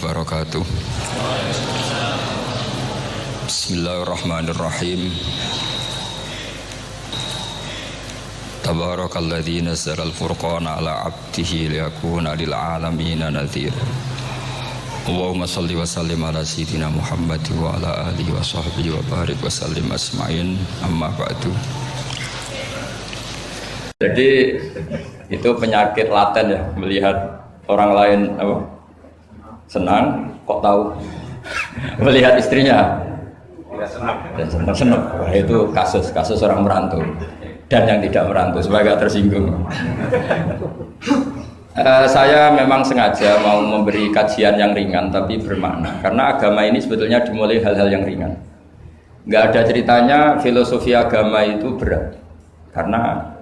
wabarakatuh. Bismillahirrahmanirrahim. Tabarakalladzi nazzala al-furqana ala 'abdihi liyakuna lil 'alamina nadhira. Allahumma shalli wa sallim ala sayyidina Muhammad wa ala alihi wa sahbihi wa barik wa sallim asma'in. Amma ba'du. Jadi itu penyakit laten ya, melihat orang lain apa? Senang, kok tahu melihat istrinya dan senang. Wah, itu kasus orang merantau dan yang tidak merantau supaya gak tersinggung. Saya memang sengaja mau memberi kajian yang ringan tapi bermakna, karena agama ini sebetulnya dimulai hal-hal yang ringan. Gak ada ceritanya filosofi agama itu berat, karena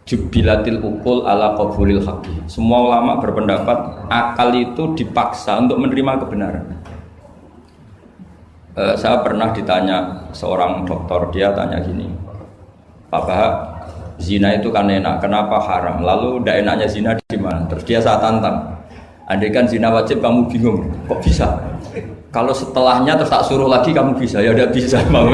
jubilatil ukul ala qabulil haqqi. Semua ulama berpendapat akal itu dipaksa untuk menerima kebenaran. Saya pernah ditanya seorang dokter, dia tanya gini, Pak Bahak, zina itu kan enak, kenapa haram? Lalu tidak enaknya zina di mana? Terus dia saya tantang, andai kan zina wajib kamu bingung, kok bisa? Kalau setelahnya terus tak suruh lagi kamu bisa? Ya udah bisa, mau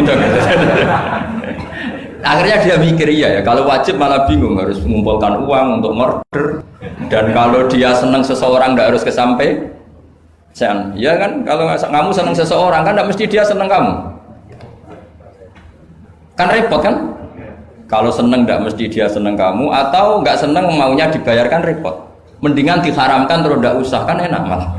Akhirnya dia mikir ya kalau wajib malah bingung, harus mengumpulkan uang untuk murder, dan kalau dia senang seseorang tidak harus kesampaian, ya kan? Kalau kamu senang seseorang kan tidak mesti dia senang kamu, kan repot kan? Kalau senang tidak mesti dia senang kamu, atau nggak senang maunya dibayarkan repot. Mendingan diharamkan terus tidak usah, kan enak malah.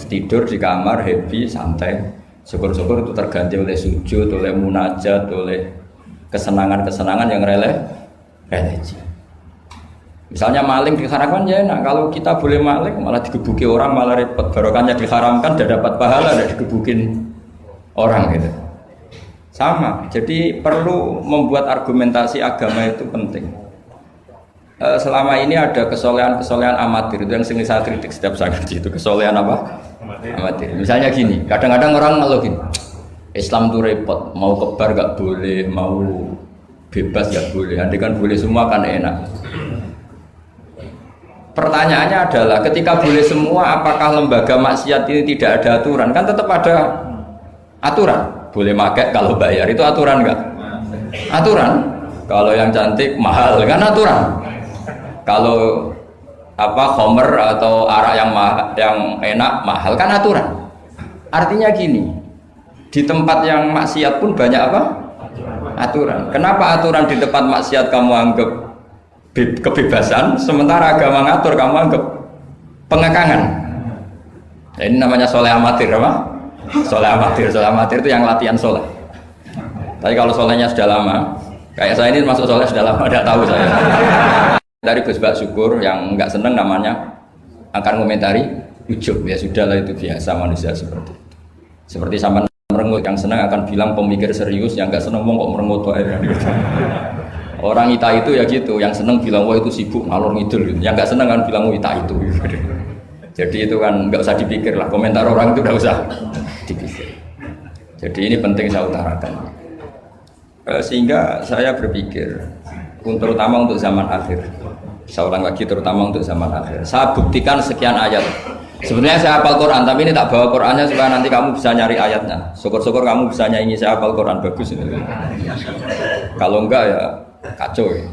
Tidur di kamar happy santai, syukur-syukur itu terganti oleh sujud, oleh munajat, oleh kesenangan-kesenangan yang religi. Misalnya maling diharamkan ya enak, kalau kita boleh maling malah digebuki orang malah repot. Barokahnya diharamkan tidak dapat pahala, tidak digebukin orang gitu. Sama, jadi perlu membuat argumentasi agama itu penting. Selama ini ada kesolehan-kesolehan amatir, itu yang sering saya kritik setiap saya ngaji, itu kesolehan apa? Amatir. Misalnya gini, kadang-kadang orang ngeluh gini, Islam tuh repot, mau kebar gak boleh, mau bebas gak boleh, andai kan boleh semua kan enak. Pertanyaannya adalah, ketika boleh semua, apakah lembaga maksiat ini tidak ada aturan? Kan tetap ada aturan, boleh pakai kalau bayar, itu aturan gak? Aturan. Kalau yang cantik mahal kan aturan. Kalau khomer atau arak yang enak mahal kan aturan. Artinya gini, di tempat yang maksiat pun banyak apa? Aturan. Kenapa aturan di tempat maksiat kamu anggap kebebasan, sementara agama ngatur kamu anggap pengekangan? Nah, ini namanya soleh amatir apa? Soleh amatir itu yang latihan soleh. Tapi kalau solehnya sudah lama, kayak saya ini masuk soleh sudah lama, tidak tahu saya. Dari Gus Bak Syukur yang nggak seneng namanya akan komentari ujub, ya sudahlah itu biasa manusia seperti itu. Seperti sampai merengut, yang senang akan bilang pemikir serius, yang nggak senang mau kok merengut orang ita itu ya gitu, yang senang bilang wah itu sibuk ngalor ngidul gitu. Yang nggak senang kan bilang wah ita itu jadi itu kan nggak usah dipikir lah, komentar orang itu nggak usah dipikir. Jadi ini penting saya utarakan, sehingga saya berpikir terutama untuk zaman akhir, saya ulang lagi, terutama untuk zaman akhir, saya buktikan sekian ayat. Sebenarnya saya hafal Quran, tapi ini tak bawa Qurannya supaya nanti kamu bisa nyari ayatnya. Syukur-syukur kamu bisa nyanyi saya hafal Quran, bagus ini. Kalau enggak ya kacau ya.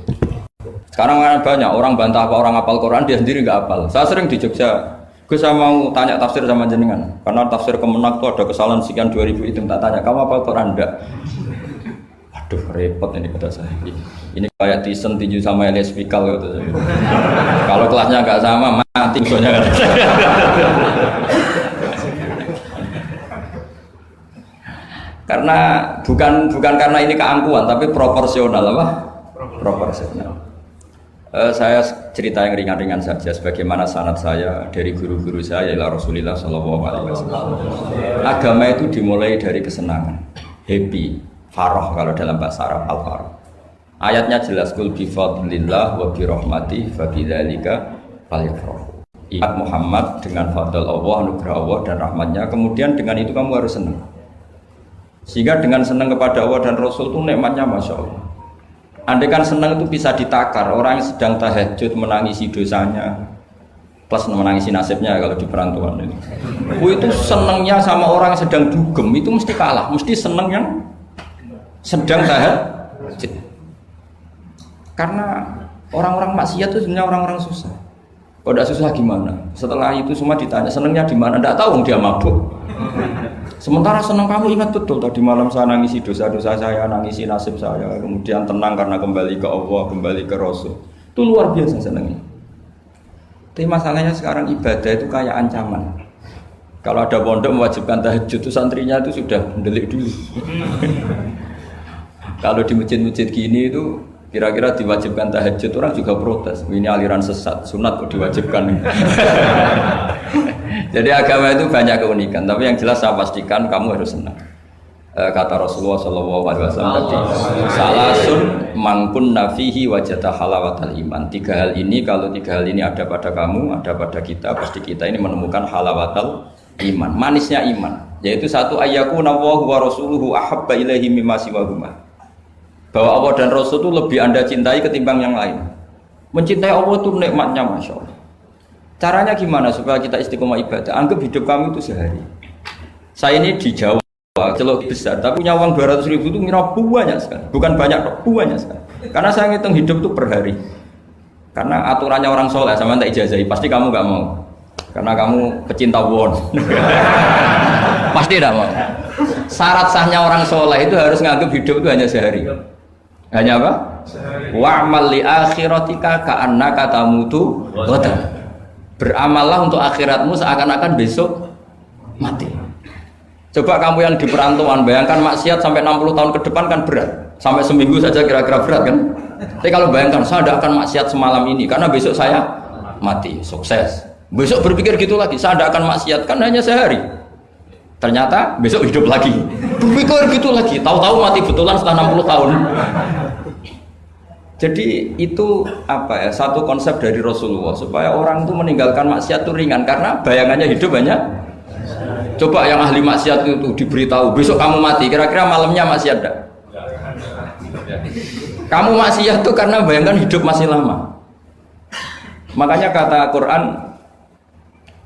Sekarang banyak orang bantah apa orang hafal Quran, dia sendiri enggak hafal. Saya sering di Jogja, saya mau tanya tafsir sama jenengan, karena tafsir Kemenak itu ada kesalahan sekian 2000 itu, tak tanya, kamu hafal Quran enggak? Aduh repot ini kata saya. Ini kayak Tyson tinju sama Elias Pikal gitu. Kalau kelasnya enggak sama mati soalnya. Karena bukan karena ini keangkuhan, tapi proporsional apa? Proporsional. Saya cerita yang ringan-ringan saja, sebagaimana sanad saya dari guru-guru saya ila Rasulullah Shallallahu Alaihi Wasallam. Agama itu dimulai dari kesenangan, happy, farah kalau dalam bahasa Arab al-farah. Ayatnya jelas, kul bi fadlillah wa bi rahmati fa bidzalika falyafrahu. Ingat Muhammad dengan fadl Allah, anugerah Allah dan rahmatnya, kemudian dengan itu kamu harus senang. Sehingga dengan senang kepada Allah dan Rasul itu nikmatnya Masya Allah. Andai kan senang itu bisa ditakar, orang yang sedang tahajud menangisi dosanya, plus menangisi nasibnya kalau di perantauan ini. Itu senengnya sama orang yang sedang dugem itu mesti kalah, mesti seneng yang sedang tahajud. Karena orang-orang maksiat itu sebenarnya orang-orang susah. Kalau tidak susah gimana? Setelah itu semua ditanya senengnya di mana? Tidak tahu dia mabuk. Sementara senang kamu ingat betul tadi malam saya nangisi dosa-dosa saya, nangisi nasib saya, kemudian tenang karena kembali ke Allah, kembali ke Rasul. Itu luar biasa senangnya. Tapi masalahnya sekarang ibadah itu kayak ancaman. Kalau ada pondok mewajibkan tahajud itu santrinya itu sudah mendelik dulu. Kalau di masjid-masjid gini itu kira-kira diwajibkan tahajud orang juga protes. Ini aliran sesat, sunat kok diwajibkan. Jadi agama itu banyak keunikan. Tapi yang jelas saya pastikan kamu harus senang. Kata Rasulullah SAW tadi, salasun mangkun nafihi wajata halawatal iman. 3 hal ini, kalau 3 hal ini ada pada kamu, ada pada kita, pasti kita ini menemukan halawatal iman, manisnya iman. Yaitu 1 ayyakuna Allahu wa rasuluhu ahabba ilaihi mimma siwahuma. Bahwa Allah dan Rasul itu lebih Anda cintai ketimbang yang lain. Mencintai Allah itu nikmatnya Masya Allah. Caranya gimana supaya kita istiqomah ibadah? Anggap hidup kamu itu sehari. Saya ini di Jawa, celok besar, tapi punya uang 200.000 itu ngira banyak sekali. Bukan banyak, banyak sekali. Karena saya ngitung hidup itu per hari. Karena aturannya orang soleh, sama tak ijazahi, pasti kamu gak mau. Karena kamu pecinta won. Pasti tidak mau. Syarat sahnya orang soleh itu harus nganggap hidup itu hanya sehari. Hanya apa? Wa'mal li akhiratika ka'annaka tamutu ghadan. Beramallah untuk akhiratmu seakan-akan besok mati. Coba kamu yang di perantauan, bayangkan maksiat sampai 60 tahun ke depan kan berat. Sampai seminggu saja kira-kira berat kan? Tapi kalau bayangkan saya tidak akan maksiat semalam ini karena besok saya mati, sukses. Besok berpikir gitu lagi, saya tidak akan maksiat kan hanya sehari. Ternyata besok hidup lagi. Berpikir gitu lagi, tahu-tahu mati betulan setelah 60 tahun. Jadi itu apa ya, satu konsep dari Rasulullah supaya orang itu meninggalkan maksiat itu ringan karena bayangannya hidup banyak. Coba yang ahli maksiat itu diberitahu besok kamu mati, kira-kira malamnya maksiat enggak? Kamu maksiat itu karena bayangkan hidup masih lama. Makanya kata Quran,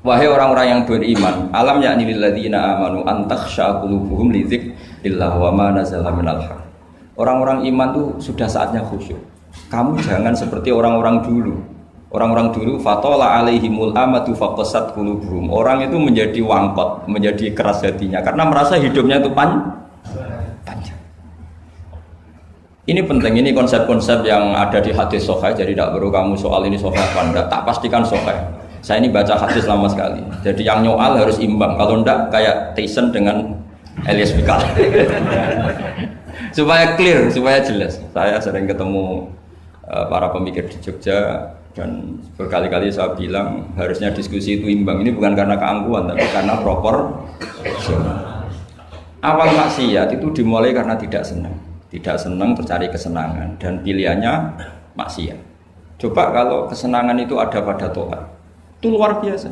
wahai orang-orang yang beriman, alam yakni lil ladzina amanu an takhsha qulubuhum li dzikrillah wa ma nazala minal haq. Orang-orang iman itu sudah saatnya khusyuk. Kamu jangan seperti orang-orang dulu. Orang-orang dulu fatola alaihimul amadu faqasat qulubuhum. Orang itu menjadi wangkot, menjadi keras hatinya karena merasa hidupnya itu panjang. Ini penting, ini konsep-konsep yang ada di hadis sahih. Jadi tidak perlu kamu soal ini sahih apa enggak, tak pastikan sahih. Saya ini baca hadis lama sekali. Jadi yang nyoal harus imbang. Kalau enggak kayak Tyson dengan Elias Pikal. Supaya clear, supaya jelas. Saya sering ketemu para pemikir di Jogja dan berkali-kali saya bilang harusnya diskusi itu imbang. Ini bukan karena keangkuhan, tapi karena proporsional. Awal maksiat itu dimulai karena tidak senang tercari kesenangan dan pilihannya maksiat. Coba kalau kesenangan itu ada pada taat, itu luar biasa.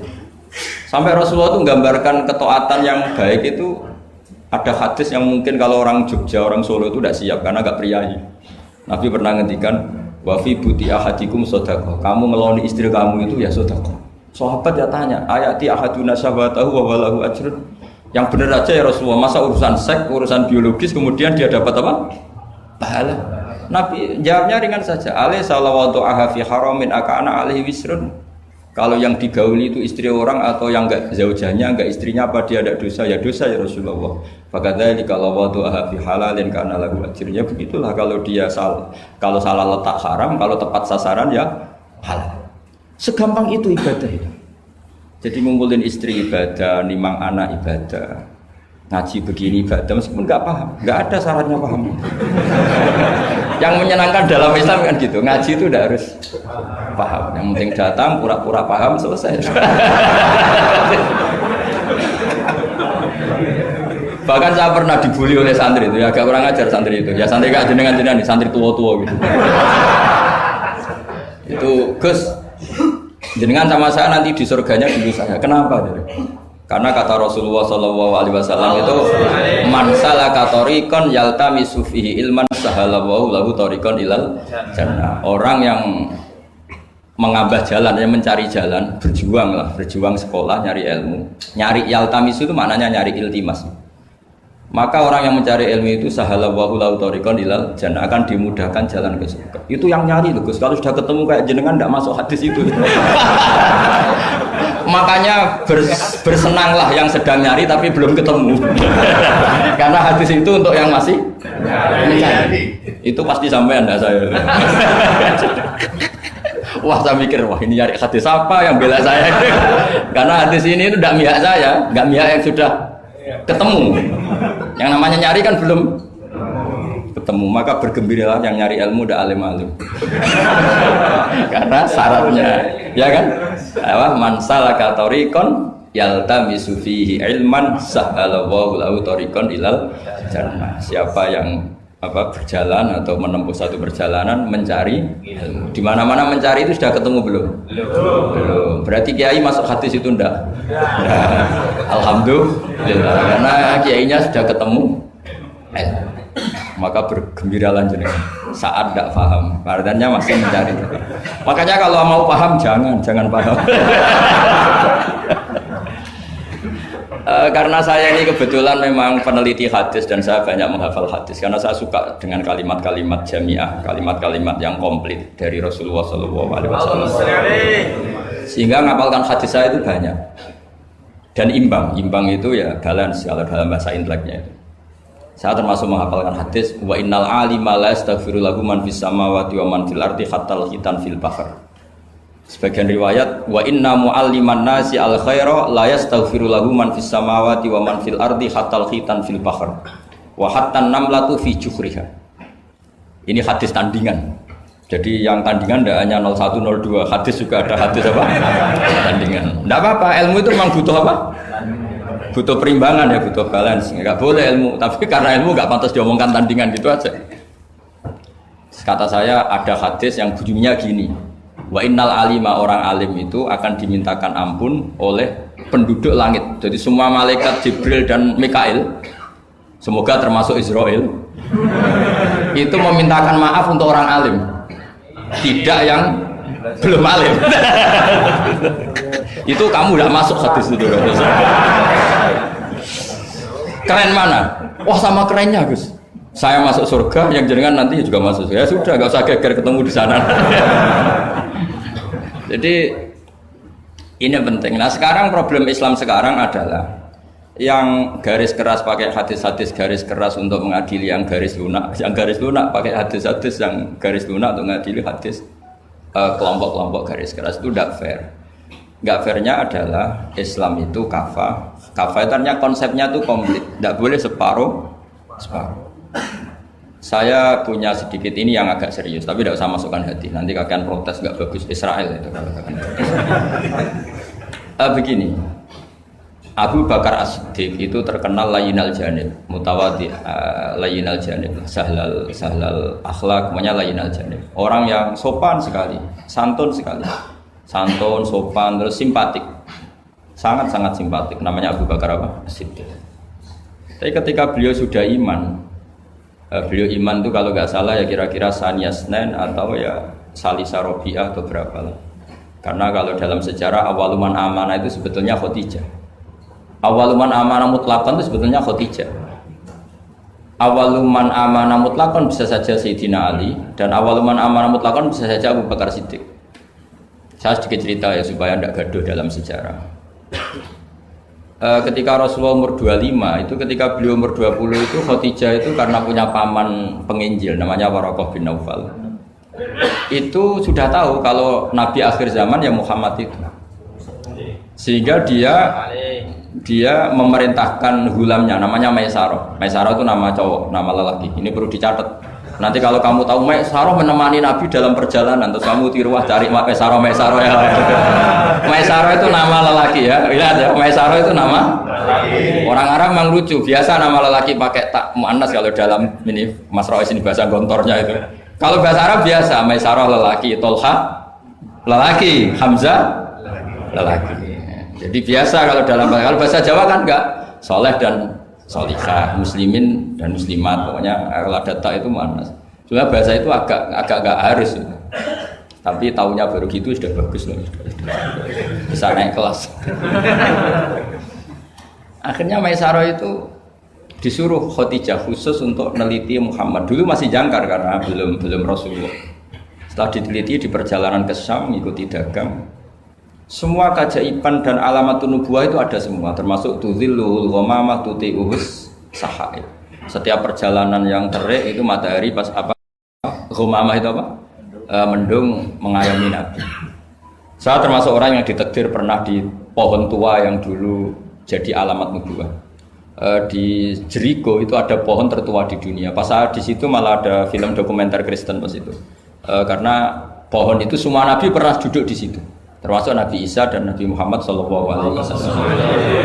Sampai Rasulullah itu menggambarkan ketaatan yang baik itu. Ada hadis yang mungkin kalau orang Jogja, orang Solo itu tidak siap karena agak priayi. Nabi pernah ngendikan, wa fi buti ahadikum shadaqah. Kamu ngeloni istri kamu itu ya shadaqah. Sahabat ya tanya, ayati ahaduna syahwatahu wa walahu ajrun. Yang benar aja ya Rasulullah, masa urusan seks, urusan biologis kemudian dia dapat apa? Pahala. Nabi jawabnya ringan saja. Alai salawatu aha fi haramin akana alaihi wisrun. Kalau yang digauli itu istri orang atau yang enggak zaujahnya, enggak istrinya, apa dia ada dosa? Ya dosa ya Rasulullah. Fakadzalika lawatu aha fi halalin kana lahu ajrun. Ya begitulah kalau dia kalau salah letak haram, kalau tepat sasaran ya halal. Segampang itu ibadah itu. Jadi ngumpulin istri ibadah, nimang anak ibadah, ngaji begini ibadah meskipun enggak paham, enggak ada syaratnya paham. Yang menyenangkan dalam Islam kan gitu, ngaji itu udah harus paham. Yang penting datang, pura-pura paham, selesai. Bahkan saya pernah dibully oleh santri itu, ya agak kurang ajar santri itu. Ya santri gak jenengan-jenengan, santri tua-tua gitu. Itu Gus, jenengan sama saya nanti di surganya dulu saya. Kenapa? Karena kata Rasulullah SAW itu man salaka tariqan yaltamisu fihi ilman sahalallahu lahu tariqan ilal jannah. Orang yang mengambah jalan, ya mencari jalan, berjuang lah, berjuang sekolah, nyari ilmu, nyari yaltamisu itu maknanya nyari iltimas. Maka orang yang mencari ilmu itu sahalallahu lahu thariqan ilal jannah, akan dimudahkan jalan ke surga. Itu yang nyari loh Gus. Kalau sudah ketemu kayak jenengan tidak masuk hadis itu. Makanya bersenanglah yang sedang nyari tapi belum ketemu. Karena hadis itu untuk yang masih mencari. Itu pasti sampai Anda saya. Wah saya mikir, wah ini nyari hadis apa yang bela saya. Karena hadis ini itu tidak mihak saya, nggak mihak yang sudah ketemu. Yang namanya nyari kan belum ketemu. Maka bergembiralah yang nyari ilmu udah alim-alim. Karena syaratnya, ya kan? Man salaka thariqan yaltamisu fihi ilman sahhalallahu lahu thariqan ilal jannah. Siapa yang berjalan atau menempuh satu perjalanan mencari ilmu. Di mana-mana mencari itu sudah ketemu belum? Belum. Berarti kiai masuk hadis itu enggak? Alhamdulillah. Karena kiainya sudah ketemu ilmu. Maka bergembiralah jenengan. Saat tidak paham, artinya masih mencari. Makanya kalau mau paham jangan paham. Karena saya ini kebetulan memang peneliti hadis dan saya banyak menghafal hadis karena saya suka dengan kalimat-kalimat jamiah, kalimat-kalimat yang komplit dari Rasulullah SAW. Sehingga ngapalkan hadis saya itu banyak dan imbang itu ya balance kalau dalam bahasa inteleknya itu. Saya termasuk menghafalkan hadis wa innal alima la yastaghfiru lahu man fis samawati wa man fil ardi hatta al-khitan fil bahr. Sebagian riwayat wa inna mu'alliman nasi al khaira la yastaghfiru lahu man fis samawati wa man fil ardi hatta al-khitan fil bahr wa hatta an-namlatu fi juhriha. Ini hadis tandingan. Jadi yang tandingan tidak hanya 01 02, hadis juga ada hadis apa? Tandingan. Tidak apa-apa, ilmu itu memang butuh apa? Butuh perimbangan ya, butuh balance. Enggak boleh ilmu, tapi karena ilmu enggak pantas diomongkan tandingan gitu aja. Kata saya ada hadis yang bunyinya gini. Wa innal alima, orang alim itu akan dimintakan ampun oleh penduduk langit. Jadi semua malaikat Jibril dan Mikail, semoga termasuk Israel, itu memintakan maaf untuk orang alim, tidak yang belum alim. Itu kamu udah masuk hadis itu. Keren mana? Wah sama kerennya Gus. Saya masuk surga, yang jenengan nanti juga masuk surga. Ya sudah, nggak usah geger ketemu di sana. Jadi ini penting. Nah sekarang problem Islam sekarang adalah yang garis keras pakai hadis-hadis garis keras untuk mengadili yang garis lunak pakai hadis-hadis yang garis lunak untuk mengadili hadis kelompok-kelompok garis keras itu tidak fair. Nggak fairnya adalah Islam itu kafah itu artinya konsepnya itu komplit, tidak boleh separuh. Saya punya sedikit ini yang agak serius, tapi tidak usah masukkan hati. Nanti kalian protes nggak bagus Israel itu kalau kalian protes. Begini, Abu Bakar As-Siddiq itu terkenal layinal janib, mutawadi, layinal janib, sahlal akhlak, semuanya layinal janib. Orang yang sopan sekali, santun sekali, santun, sopan, terus simpatik, sangat simpatik. Namanya Abu Bakar apa? As-Siddiq. Tapi ketika beliau sudah iman, beliau iman itu kalau nggak salah ya kira-kira Saniyasnen atau ya Salisa Robiah atau berapa lah. Karena kalau dalam sejarah awaluman amanah itu sebetulnya Khadijah. Awaluman amanah mutlakon itu sebetulnya Khadijah. Awaluman amanah mutlakon bisa saja Sayyidina Ali dan awaluman amanah mutlakon bisa saja Abu Bakar Siddiq. Saya sedikit cerita ya supaya tidak gaduh dalam sejarah. Ketika Rasulullah umur 25 itu, ketika beliau umur 20 itu Khadijah itu karena punya paman penginjil namanya Waraqah bin Naufal, itu sudah tahu kalau Nabi akhir zaman ya Muhammad itu, sehingga dia memerintahkan hulamnya namanya Maisarah. Maisarah itu nama cowok, nama lelaki. Ini perlu dicatat. Nanti kalau kamu tahu Maisarah menemani Nabi dalam perjalanan, terus kamu tiruah cari Maisarah ya. Maisarah itu nama lelaki ya. Lihat ya, Maisarah itu nama. Orang Arab memang lucu. Biasa nama lelaki pakai tak muannas kalau dalam ini Mas Rois ini bahasa gontornya itu. Kalau bahasa Arab biasa Maisarah lelaki, Tolha lelaki, Hamzah lelaki. Jadi biasa kalau dalam bahasa Jawa kan enggak, soleh dan solihah, muslimin dan muslimat, pokoknya kalau ada tak itu muannas. Cuma bahasa itu agak enggak harus. Tapi tahunya baru gitu sudah bagus loh. Bisa naik kelas. Akhirnya Maisarah itu disuruh Khadijah khusus untuk meneliti Muhammad. Dulu masih jangkar karena belum Rasulullah. Setelah diteliti di perjalanan ke Syam, mengikuti dagang. Semua keajaiban dan alamat nubuwah itu ada semua, termasuk tudzillul ghamamah tuti'us sahaib. Setiap perjalanan yang terik itu matahari pas apa? Ghamamah itu apa? Mendung mengayomi Nabi. Saya termasuk orang yang ditakdir pernah di pohon tua yang dulu jadi alamat nubuwah. Di Jericho itu ada pohon tertua di dunia. Pas saya di situ malah ada film dokumenter Kristen pas itu. Karena pohon itu semua Nabi pernah duduk di situ, termasuk Nabi Isa dan Nabi Muhammad SAW.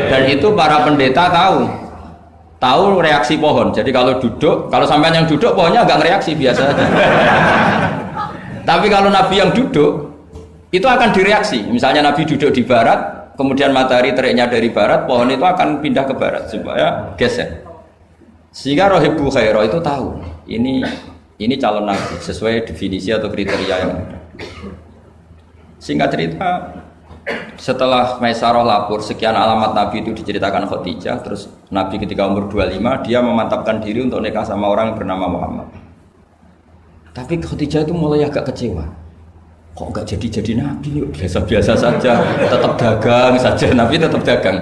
Dan itu para pendeta tahu reaksi pohon. Jadi kalau duduk, kalau sampean yang duduk pohonnya agak reaksi biasa aja. Tapi kalau Nabi yang duduk itu akan direaksi. Misalnya Nabi duduk di barat, kemudian matahari teriknya dari barat, pohon itu akan pindah ke barat supaya geser. Sehingga Rohibu Khairah itu tahu ini calon Nabi sesuai definisi atau kriteria yang ada. Singkat cerita, setelah Maisarah lapor sekian alamat Nabi itu diceritakan Khadijah, terus Nabi ketika umur 25 dia memantapkan diri untuk nikah sama orang yang bernama Muhammad. Tapi Khadijah itu mulai agak kecewa. Kok nggak jadi Nabi? Biasa-biasa saja, tetap dagang saja. Nabi tetap dagang.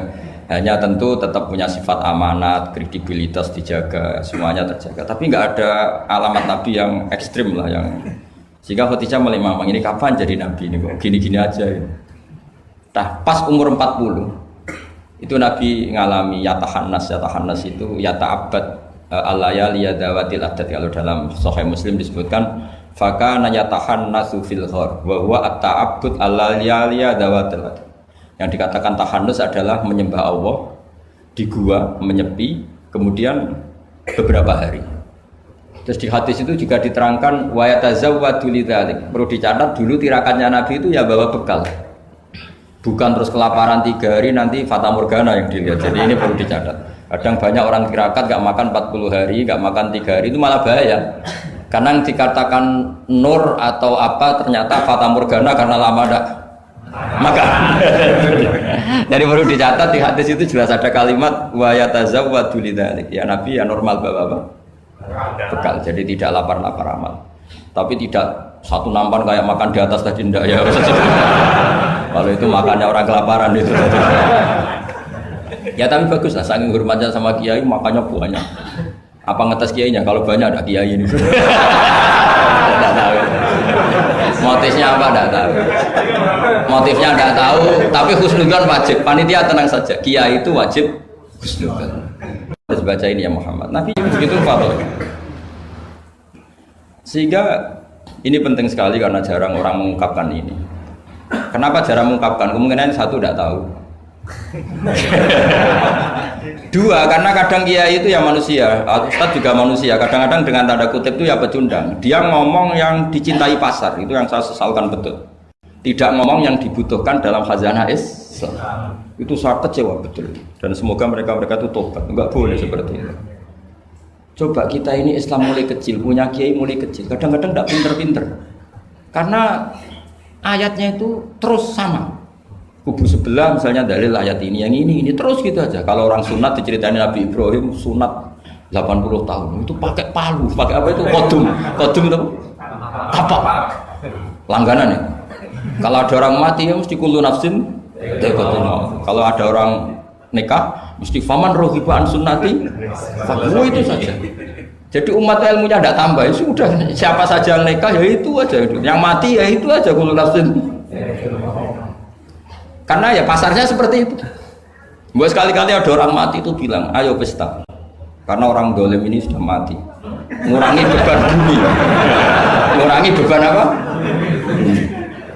Hanya tentu tetap punya sifat amanat, kredibilitas dijaga, semuanya terjaga. Tapi nggak ada alamat Nabi yang ekstrim lah yang. Sehingga Khadijah mulai mamang ini kapan jadi Nabi ini kok gini-gini aja. Ya. Nah, pas umur 40 itu Nabi ngalami yatahannas itu yata'abbad al-layali yadawatil adat. Kalau dalam Sahih Muslim disebutkan fakana yatahannasu fil ghar wa huwa at-ta'abbud al-layali yadawatil adat. Yang dikatakan tahannus adalah menyembah Allah di gua, menyepi, kemudian beberapa hari. Terus di hadis itu juga diterangkan wa yatazawwadu lidzalik. Perlu dicatat dulu tirakannya Nabi itu ya bawa bekal. Bukan terus kelaparan 3 hari nanti fata morgana yang dilihat. Jadi ini perlu dicatat. Kadang banyak orang tirakat gak makan 40 hari, gak makan 3 hari itu malah bahaya. Karena yang dikatakan nur atau apa ternyata fata morgana karena lama gak makan. Jadi perlu dicatat di hadis itu jelas ada kalimat wa yatazawwadu lidzalik. Ya Nabi ya normal bawa apa? Bekal, jadi tidak lapar-lapar amat. Tapi tidak satu nampan kayak makan di atas tadi ndak ya. Kalau itu makannya orang kelaparan itu. Ya tapi bagus lah, saking hormatnya sama kiai makannya banyak. Apa ngetes kiainya? Kalau banyak ada kiai ini. Tidak tahu. Motifnya apa tidak tahu. Motifnya tidak tahu. Tapi husnudzon wajib. Panitia tenang saja. Kiai itu wajib husnudzon. Harus baca ini ya Muhammad. Nabi begitu fadl. Sehingga ini penting sekali karena jarang orang mengungkapkan ini. Kenapa jarang mengungkapkan? Kemungkinan satu tidak tahu. Dua, karena kadang kiai itu ya manusia, Ustadz juga manusia. Kadang-kadang dengan tanda kutip itu ya pecundang. Dia ngomong yang dicintai pasar, itu yang saya sesalkan betul. Tidak ngomong yang dibutuhkan dalam khazanah Islam. Itu saya kecewa betul. Dan semoga mereka itu tobat. Enggak boleh seperti itu. Coba kita ini Islam mulai kecil, punya kiai mulai kecil. Kadang-kadang tidak pinter-pinter. Karena ayatnya itu terus sama. Kubu sebelah misalnya dalil ayat ini, yang ini terus gitu aja. Kalau orang sunat diceritain Nabi Ibrahim sunat 80 tahun itu pakai palu, pakai apa itu? Kodum itu tapak langganan ya. Kalau ada orang mati ya mesti kullu nafsin dha'iqatul maut. Kalau ada orang nikah mesti faman rohiba an sunnati fakhu, itu saja. Jadi umat ilmunya tidak tambah, ya sudah siapa saja yang nikah ya itu aja, yang mati ya itu aja kullu nafsin. Karena ya pasarnya seperti itu. Buat sekali-kali ada orang mati itu bilang, ayo pesta. Karena orang dolim ini sudah mati. Ngurangi beban bumi. Ngurangi beban apa?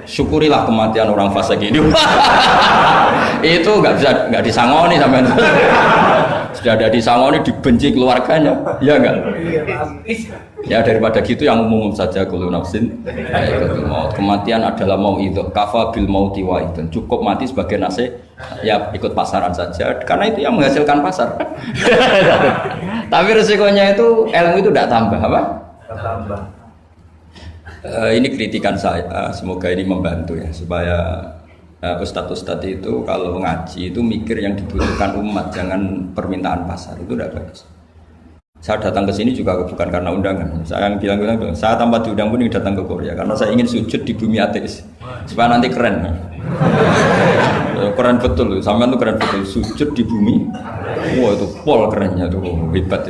Syukurilah kematian orang fasik ini. Itu nggak disangoni sampai. Sudah ada disangoni, dibenci keluarganya, ya enggak? Ya daripada gitu yang umum saja kullu nafsin dha'iqatul maut. Kematian adalah mau'idhah, kafa bil mauti wa'idun. Cukup mati sebagai nasihat, ya ikut pasaran saja karena itu yang menghasilkan pasar. Tapi resikonya itu ilmu itu tidak tambah apa? Tambah. Ini kritikan saya, semoga ini membantu ya supaya ustadz-ustadz itu kalau ngaji itu mikir yang dibutuhkan umat, jangan permintaan pasar, itu tidak bagus. Saya datang ke sini juga bukan karena undangan. Saya yang bilang, saya tanpa diundang pun datang ke Korea karena saya ingin sujud di bumi ateis supaya nanti keren. Keren betul, sampean tuh keren betul, sujud di bumi. Wah itu pol kerennya tuh, hebat.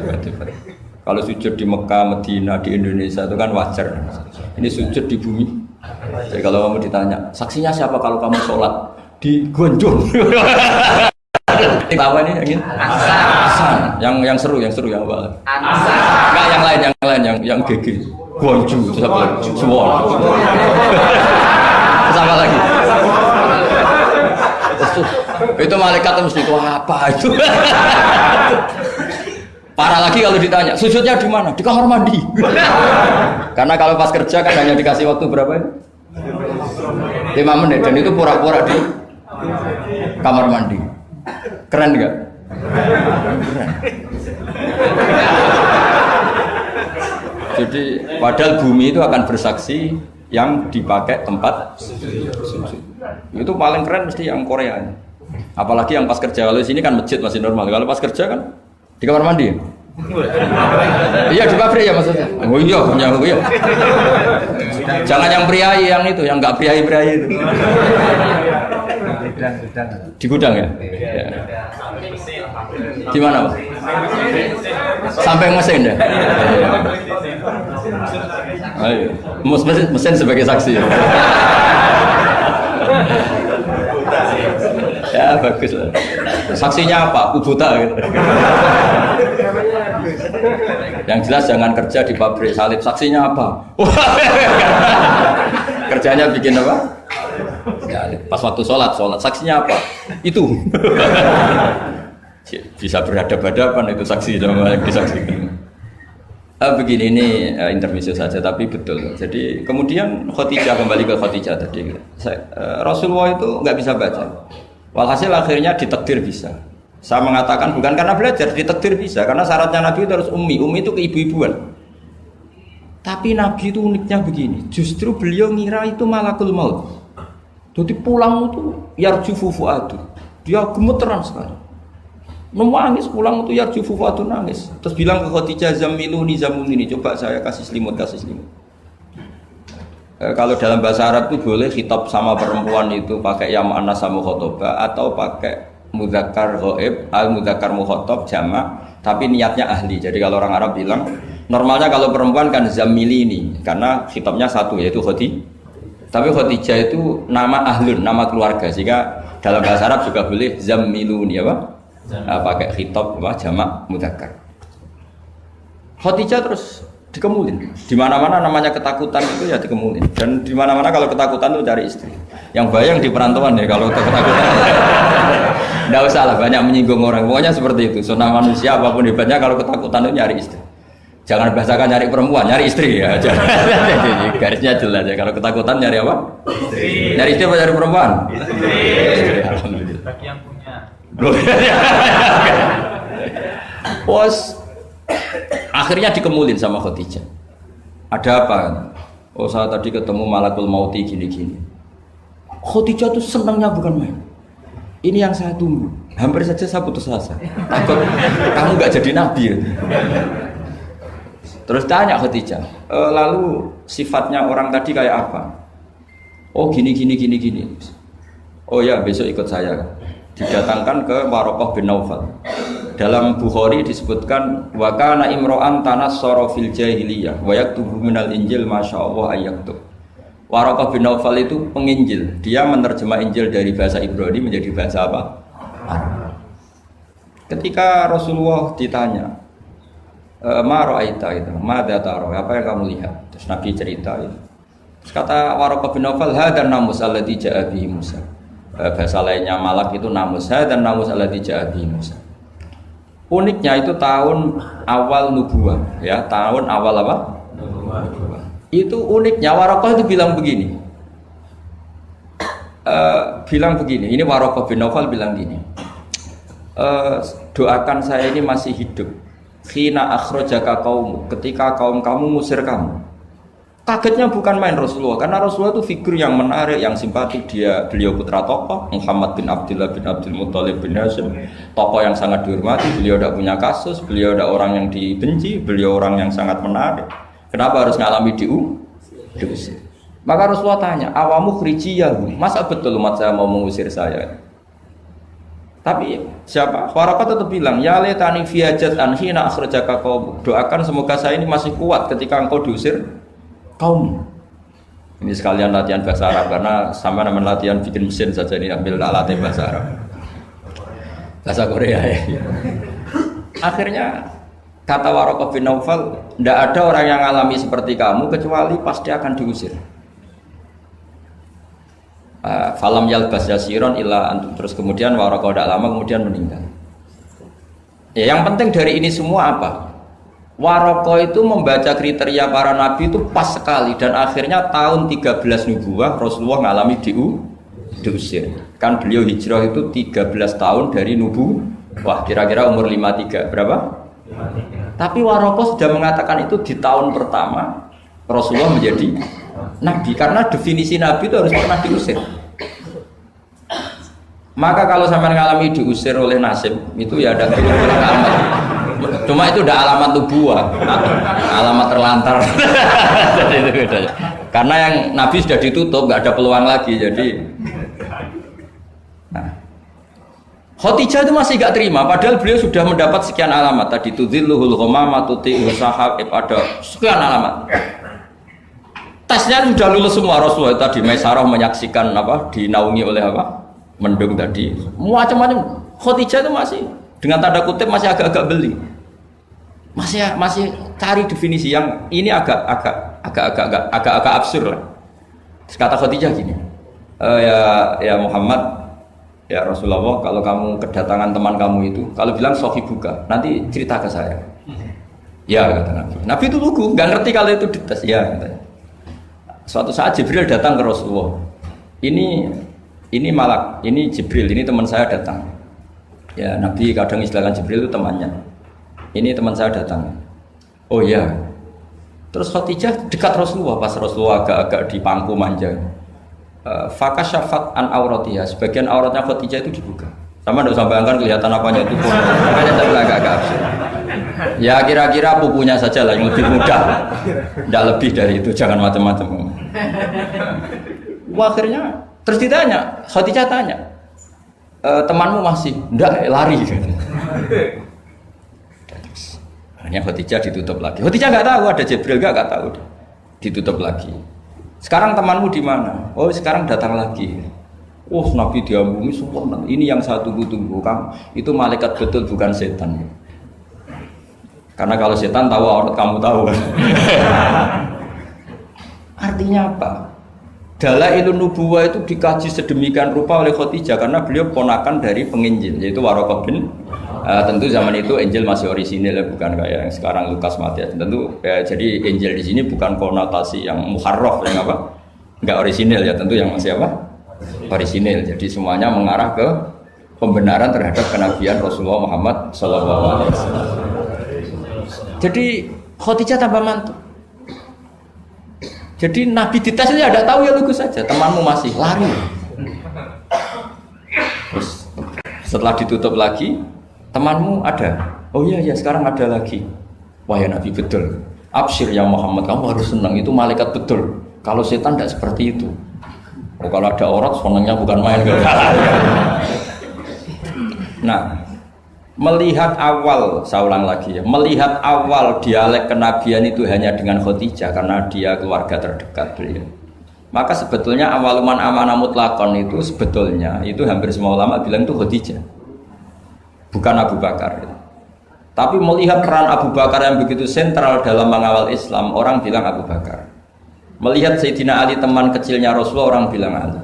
Kalau sujud di Mekah, Medina, di Indonesia itu kan wajar. Ini sujud di bumi. Jadi kalau kamu ditanya, saksinya siapa kalau kamu sholat di Gonjong? Tawa ini yang ini? Asan. Yang seru yang apa? Enggak yang lain yang GG. Gonju, terus apa? Suwon. Terus apa lagi? Itu malaikat mesti itu apa itu? Parah lagi kalau ditanya, sujudnya di mana? Di kamar mandi. Karena kalau pas kerja kan hanya dikasih waktu berapa ini? 5 menit dan itu pura-pura di kamar mandi. Keren enggak? Keren. Jadi padahal bumi itu akan bersaksi yang dipakai tempat sujud. Itu paling keren mesti yang Korea. Apalagi yang pas kerja. Kalau di sini kan masjid masih normal. Kalau pas kerja kan di kamar mandi. Iya di pabrik ya maksudnya. Oh iya, iya. Jangan yang priai yang itu, yang enggak priai itu. Di gudang ya? Ya. Di mana, Pak? Sampai mesin deh. Ayo, mesin sebagai saksi. Ya bagus lah. Saksinya apa? Kubuta gitu. Yang jelas jangan kerja di pabrik salib. Saksinya apa? Kerjanya bikin apa? Ya, pas waktu sholat. Saksinya apa? Itu. Bisa berhadapan-hadapan itu saksi sama yang disaksikan. Begini ini intermezzo saja tapi betul. Jadi kemudian Khadijah, kembali ke Khadijah tadi. Rasulullah itu nggak bisa baca. Walhasil akhirnya ditakdir bisa. Saya mengatakan bukan karena belajar, ditakdir bisa. Karena syaratnya Nabi itu harus ummi. Ummi itu keibu-ibuan. Tapi Nabi itu uniknya begini. Justru beliau ngira itu malakul maut. Jadi pulang itu yarjufu fuadu. Dia gemeteran sekali. Nangis pulang itu yarjufu fuadu nangis. Terus bilang ke Khadijah zamiluni zamulini. Coba saya kasih selimut. Kalau dalam bahasa Arab itu boleh khitab sama perempuan itu pakai ya mu'annas sama khotoba atau pakai mudzakkar ghaib, al mudzakkar mukhatab jamak, tapi niatnya ahli. Jadi kalau orang Arab bilang normalnya kalau perempuan kan zamilini karena khitabnya satu yaitu Khadijah. Tapi Khadijah itu nama ahlun, nama keluarga, sehingga dalam bahasa Arab juga boleh zamiluni apa? Pakai khitab apa jamak mudzakkar. Khadijah terus dikemulin. Di mana-mana namanya ketakutan itu ya dikemulin. Dan di mana-mana kalau ketakutan itu cari istri. Yang bayang di perantauan ya kalau ketakutan. Enggak usah lah banyak menyinggung orang. Pokoknya seperti itu. Sunnah manusia apapun hebatnya kalau ketakutan itu nyari istri. Jangan bahasakan nyari perempuan, nyari istri ya. Garisnya jelas ya. Kalau ketakutan nyari apa? Istri. Nyari istri apa nyari perempuan? Istri. Alhamdulillah. Bagi yang punya. Akhirnya dikemulin sama Khadijah. Ada apa? Oh saya tadi ketemu malakul mauti gini-gini. Khadijah tuh senangnya bukan main. Ini yang saya tunggu. Hampir saja saya putus asa. Takut kamu nggak jadi nabi. Terus tanya Khadijah, lalu sifatnya orang tadi kayak apa? Oh gini. Oh ya besok ikut saya. Didatangkan ke Waraqah bin Naufal. Dalam Bukhari disebutkan wa kana imro'an tanassara fil jahiliyah wa yaktubu minal injil masyaallah ayaktub. Waraqah bin Naufal itu penginjil. Dia menerjemah Injil dari bahasa Ibrani menjadi bahasa apa? Arab. Ketika Rasulullah ditanya, ma ra'aita itu, madza tara? Apa yang kamu lihat? Terus Nabi cerita itu. Terus kata Waraqah bin Naufal, hadan namus alladzi ja'a bihi Musa. Bahasa lainnya malak itu namus, hadan namus alladzi ja'a bihi Musa. Uniknya itu tahun awal nubuwah, ya tahun awal apa? Nubuwah. Itu uniknya Waraqah itu bilang begini. Ini Waraqah bin Naufal bilang gini. Doakan saya ini masih hidup. Khina akhrajaka qaum, ketika kaum kamu ngusir kamu. Kagetnya bukan main Rasulullah, karena Rasulullah itu figur yang menarik, yang simpatik. Beliau putra tokoh, Muhammad bin Abdullah bin Abdul Muthalib bin Hashim, tokoh yang sangat dihormati. Beliau tidak punya kasus, beliau tidak orang yang dibenci, beliau orang yang sangat menarik. Kenapa harus ngalami diusir? Maka Rasulullah tanya, awamu khrijiyahu, masa betul umat saya mau mengusir saya? Tapi siapa? Waraqah tetap bilang, ya letani fiyajat anhina akhrajaka qaum. Doakan semoga saya ini masih kuat ketika engkau diusir kaum. Ini sekalian latihan bahasa Arab, karena sama nama latihan bikin mesin saja ini ambil alatnya bahasa Arab, bahasa Korea ya. Akhirnya kata Waraqah bin Naufal, tidak ada orang yang alami seperti kamu kecuali pasti akan diusir. Falam yalbas yasiron illa antum. Terus kemudian Waraqah tidak lama kemudian meninggal. Ya, yang penting dari ini semua apa? Waraqah itu membaca kriteria para nabi itu pas sekali, dan akhirnya tahun 13 nubuwah Rasulullah ngalami diusir. Kan beliau hijrah itu 13 tahun dari nubuwah, kira-kira umur 53 berapa? 53. Tapi Waraqah sudah mengatakan itu di tahun pertama Rasulullah menjadi nabi, karena definisi nabi itu harus pernah diusir. Maka kalau sampai ngalami diusir oleh nasib itu ya ada alamat. Cuma itu udah alamat nubuwah, alamat terlantar. Jadi itu bedanya. Karena yang nabi sudah ditutup, nggak ada peluang lagi. Jadi, nah, Khadijah itu masih nggak terima, padahal beliau sudah mendapat sekian alamat. Tadi tudzilluhul ghamamah tuti'u sahab, ada sekian alamat. Tesnya sudah lulus semua. Rasulullah tadi Maisarah menyaksikan apa, dinaungi oleh apa, mendung tadi, macam-macam. Khadijah itu masih dengan tanda kutip masih agak-agak beli, masih cari definisi yang ini agak absurd lah. Kata Khadijah gini, ya Muhammad, ya Rasulullah, kalau kamu kedatangan teman kamu itu, kalau bilang sohibuka, nanti cerita ke saya. Ya kata Nabi. Nabi itu lugu, nggak ngerti kalau itu dites. Ya katanya. Suatu saat Jibril datang ke Rasulullah. Ini malak, ini Jibril, ini teman saya datang. Ya Nabi kadang istilahkan Jibril itu temannya. Ini teman saya datang. Oh ya. Terus Khadijah dekat Rasulullah, pas Rasulullah agak-agak dipangku manja. Fakasyafat an auratiha, sebagian auratnya Khadijah itu dibuka. Sama enggak usah bayangkan kelihatan apanya itu pun. Makanya saya bilang agak absurd. Ya kira-kira pupunya saja lah yang lebih mudah. Tidak lebih dari itu, jangan macam-macam. Akhirnya terus ditanya, Khadijah tanya, temanmu masih? Enggak, lari. Akhirnya Khadijah ditutup lagi. Khadijah nggak tahu ada Jibril, nggak tahu. Ditutup lagi. Sekarang temanmu di mana? Oh sekarang datang lagi. Oh Nabi diambungi sempurna. Ini yang saya tunggu-tunggu, Kang. Itu malaikat betul, bukan setan. Karena kalau setan tahu aurat kamu tahu. Artinya apa? Dalailun nubuwah itu dikaji sedemikian rupa oleh Khadijah karena beliau ponakan dari penginjil, yaitu Waraqah bin. Tentu zaman itu Injil masih orisinil, bukan kayak yang sekarang Lukas Matius. Tentu jadi Injil di sini bukan konotasi yang muharraf, yang apa? Enggak orisinil ya, tentu yang masih apa? Orisinil. Jadi semuanya mengarah ke pembenaran terhadap kenabian Rasulullah Muhammad SAW. Jadi Khadijah tambah mantap. Jadi Nabi dites saja tidak tahu, ya lugu saja. Temanmu masih lari. Terus setelah ditutup lagi, temanmu ada. Oh iya ya sekarang ada lagi. Wah ya Nabi betul. Absyir ya Muhammad, kamu harus senang, itu malaikat betul. Kalau setan tidak seperti itu. Oh, kalau ada aurat senangnya bukan main. Nah, melihat awal, saya ulang lagi ya, melihat awal dialek kenabian itu hanya dengan Khadijah karena dia keluarga terdekat beliau. Maka sebetulnya awaluman amanah mutlakon itu sebetulnya itu hampir semua ulama bilang itu Khadijah, bukan Abu Bakar. Tapi melihat peran Abu Bakar yang begitu sentral dalam mengawal Islam, orang bilang Abu Bakar. Melihat Sayyidina Ali teman kecilnya Rasulullah, orang bilang Ali.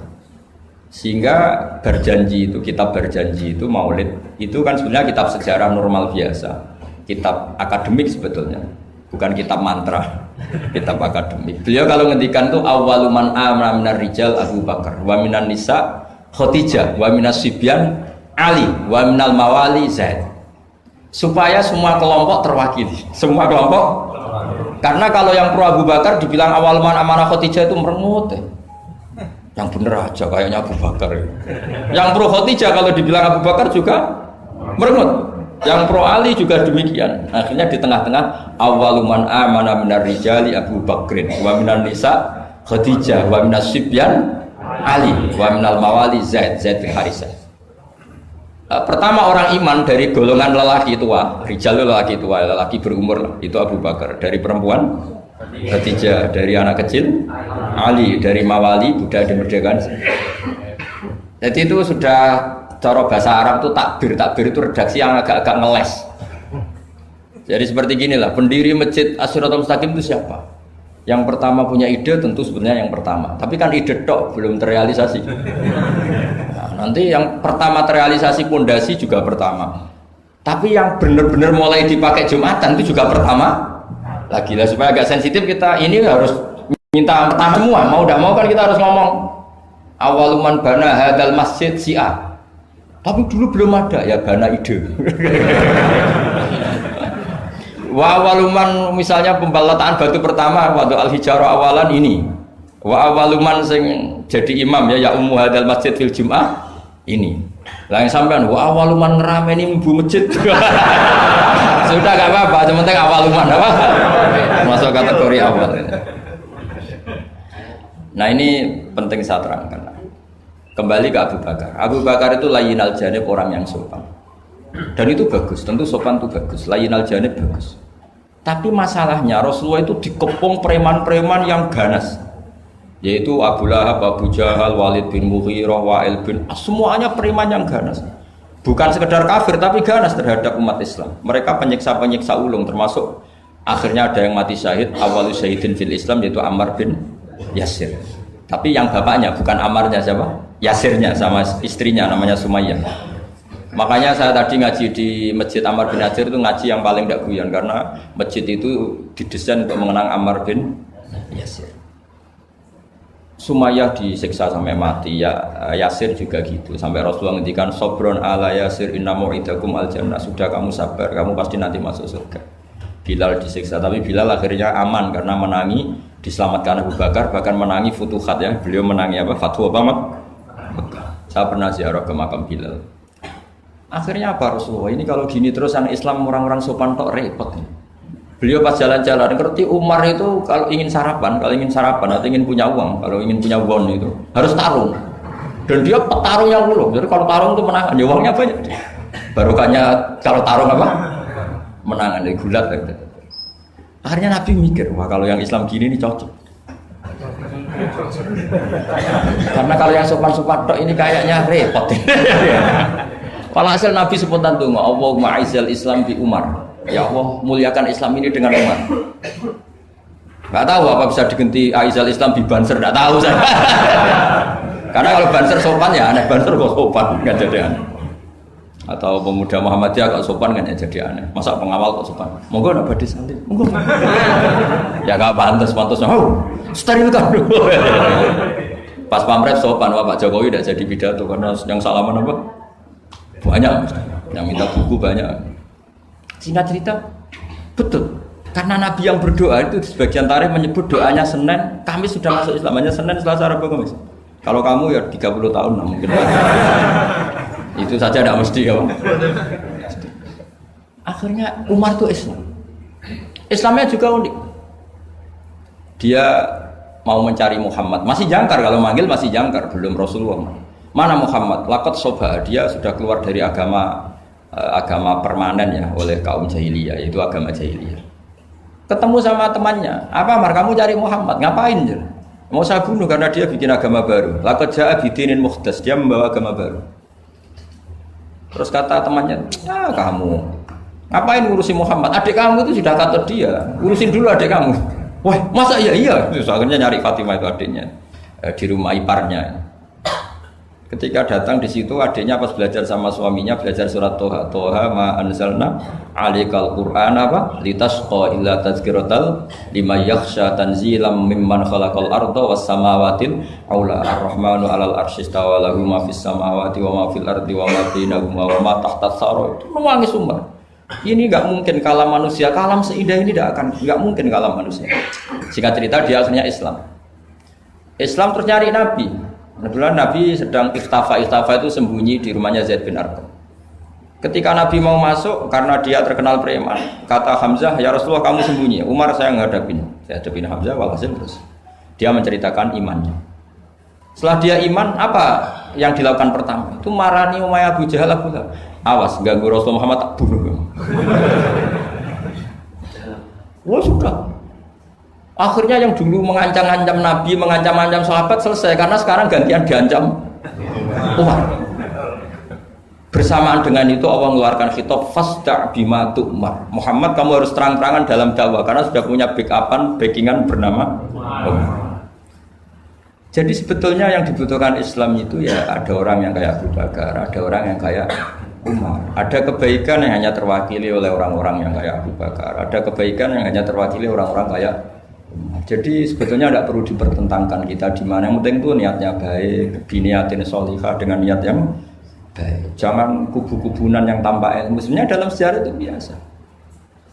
Sehingga berjanji itu, kitab berjanji itu, maulid itu kan sebenarnya kitab sejarah normal biasa, kitab akademik sebetulnya, bukan kitab mantra, kitab akademik. Beliau kalau ngendikan itu awaluman amana minar rijal Abu Bakar, wa minan nisa Khadijah, wa minas sibyan Ali, wa minal mawali Zaid. supaya semua kelompok terwakili. Semua kelompok. Karena kalau yang pro Abu Bakar dibilang awal man amanah Khadijah itu merengut. Yang bener aja kayaknya Abu Bakar. Yang pro Khadijah kalau dibilang Abu Bakar juga merengut. Yang pro Ali juga demikian. Akhirnya di tengah-tengah awaluman amana minar rijali Abu Bakrin wa minan nisa Khadijah wa minas sibyan Ali wa minal mawali Zaid bin Harisah. Pertama orang iman dari golongan lelaki tua, rijal lelaki tua, lelaki berumur itu Abu Bakar. Dari perempuan Khadijah, dari anak kecil Ali, dari mawali budak dimerdekakan. Jadi itu sudah cara bahasa Arab itu takbir itu redaksi yang agak-agak ngeles. Jadi seperti ginilah, pendiri masjid As-Siratal Mustaqim itu siapa? Yang pertama punya ide tentu sebenarnya yang pertama, tapi kan ide tok belum terrealisasi. Nah, nanti yang pertama terrealisasi pondasi juga pertama, tapi yang benar-benar mulai dipakai Jumatan itu juga pertama lagi lah. Supaya agak sensitif kita ini harus minta pertama semua, mau tidak mau kan kita harus ngomong awaluman bana hadal masjid si'ah. Tapi dulu belum ada ya bana ide. Wa awaluman misalnya pembalataan batu pertama waktu al-hijarah awalan ini. Wa awaluman sing jadi imam ya ummu hadal masjid fil jum'ah ini. Lah yang sampean wa awaluman ngerameni mbu masjid. Sudah enggak apa-apa, yang penting awaluman apa? Masuk kategori awal. Nah ini penting saya terangkan. Kembali ke Abu Bakar. Abu Bakar itu layyinal janib, orang yang sopan. Dan itu bagus, tentu sopan itu bagus. Layyinal janib bagus. Tapi masalahnya Rasulullah itu dikepung preman-preman yang ganas. Yaitu Abu Lahab, Abu Jahal, Walid bin Mughirah, Wa'il bin semuanya preman yang ganas. Bukan sekedar kafir tapi ganas terhadap umat Islam. Mereka penyiksa-penyiksa ulung, termasuk akhirnya ada yang mati syahid, awalus syahidin fil Islam, yaitu Ammar bin Yasir. Tapi yang bapaknya bukan Ammarnya, siapa? Yasirnya sama istrinya namanya Sumayyah. Makanya saya tadi ngaji di Masjid Ammar bin Yasir itu ngaji yang paling tidak guyon, karena masjid itu didesain untuk mengenang Ammar bin Yasir. Sumayyah disiksa sampai mati, ya Yasir juga gitu. Sampai Rasulullah ngendikan sobron ala Yasir inna mu'idakum al jannah. Sudah kamu sabar, kamu pasti nanti masuk surga. Bilal disiksa, tapi Bilal akhirnya aman karena menangi, diselamatkan Abu Bakar, bahkan menangi futuhat ya. Beliau menangi apa? Fatwa apa? Saya pernah ziarah ke makam Bilal. Akhirnya apa Rasulullah? Ini kalau gini terus anak Islam orang-orang sopan tok repot. Beliau pas jalan-jalan ngerti Umar itu kalau ingin sarapan atau ingin punya uang, kalau ingin punya won itu harus tarung. Dan dia petarung yang ulung. Jadi kalau tarung itu menang, ya uangnya banyak. Barokahnya kalau tarung apa? Menangan dari gulat. Akhirnya Nabi mikir, wah kalau yang Islam gini ini cocok. Karena kalau yang sopan-sopan tok ini kayaknya repot. Walhasil Nabi spontan tuh, Allahumma aizal Islam bi Umar. Ya Allah muliakan Islam ini dengan Umar. Gak tahu apa bisa diganti aizal Islam bi Banser, gak tahu saya. Karena kalau Banser sopan ya aneh, Banser kok sopan nggak jadi aneh. Atau pemuda Muhammadiyah kok sopan kan ya jadi aneh. Masa pengawal kok sopan? Monggo nak badhe salib. Monggo. Ya gak pantas. Oh, steril kan. Pas pamret sopan, Pak Jokowi tidak jadi pidato karena yang salaman apa? Banyak. Yang minta buku banyak. Singkat cerita, betul. Karena Nabi yang berdoa itu di sebagian tarikh menyebut doanya Senin, Kamis sudah masuk Islam. Hanya Senin, Selasa, Rabu, Kamis. Kalau kamu ya 30 tahun lah mungkin. Itu saja tidak mesti ya. Akhirnya Umar itu Islam. Islamnya juga unik. Dia mau mencari Muhammad, masih jangkar, kalau manggil masih jangkar, belum Rasulullah. Mana Muhammad? Laqad soba, dia sudah keluar dari agama permanen ya oleh kaum jahiliyah, yaitu agama jahiliyah. Ketemu sama temannya, apa Mar, kamu cari Muhammad, ngapain? Mau saya bunuh karena dia bikin agama baru. Laqad ja'a bidinin mukhdas, dia membawa agama baru. Terus kata temannya, ya kamu ngapain ngurusin Muhammad? Adik kamu itu sudah kata dia, urusin dulu adik kamu. Wah, masa iya? Terus akhirnya nyari Fatimah itu adiknya di rumah iparnya. Ketika datang di situ adiknya pas belajar sama suaminya belajar surat Toha ma anzalna alikal Qur'an apa litasqa illa tazkiratal liman yakhsha tanzilam mimman khalaqal arda was samawatil aula ar-rahmanu 'alal arsy istawa lahu ma fis samawati wa ma fil ardi wa ma bainahuma wa ma tahta tsara. Nangis Umar. Ini nggak mungkin kalam manusia, kalam seindah ini nggak mungkin kalam manusia. Singkat cerita dia akhirnya Islam. Islam terus nyari Nabi. Kebetulan Nabi sedang ikhtafa itu sembunyi di rumahnya Zaid bin Arqam. Ketika Nabi mau masuk karena dia terkenal preman, kata Hamzah, ya Rasulullah kamu sembunyi. Umar saya ngadapin Hamzah, walhasil terus dia menceritakan imannya. Setelah dia iman, apa yang dilakukan pertama? Itu marani Umayyah Abu Jahal Abu Lahab. Awas, ganggu Rasulullah Muhammad tak bunuh. Wah sudah. Akhirnya yang dulu mengancam-ancam Nabi, mengancam-ancam sahabat selesai karena sekarang gantian diancam Umar. Bersamaan dengan itu Allah mengeluarkan khitab fasda' bima tu'mar. Muhammad kamu harus terang-terangan dalam dakwah karena sudah punya backingan bernama Umar. Jadi sebetulnya yang dibutuhkan Islam itu ya ada orang yang kayak Abu Bakar, ada orang yang kayak Umar. Ada kebaikan yang hanya terwakili oleh orang-orang yang kayak Abu Bakar. Ada kebaikan yang hanya terwakili orang-orang kayak Umar. Jadi sebetulnya tidak perlu dipertentangkan kita di mana. Yang penting itu niatnya baik, biniatin sholihah dengan niat yang baik. Jangan kubu-kubunan yang tanpa ilmu. Sebenarnya dalam sejarah itu biasa.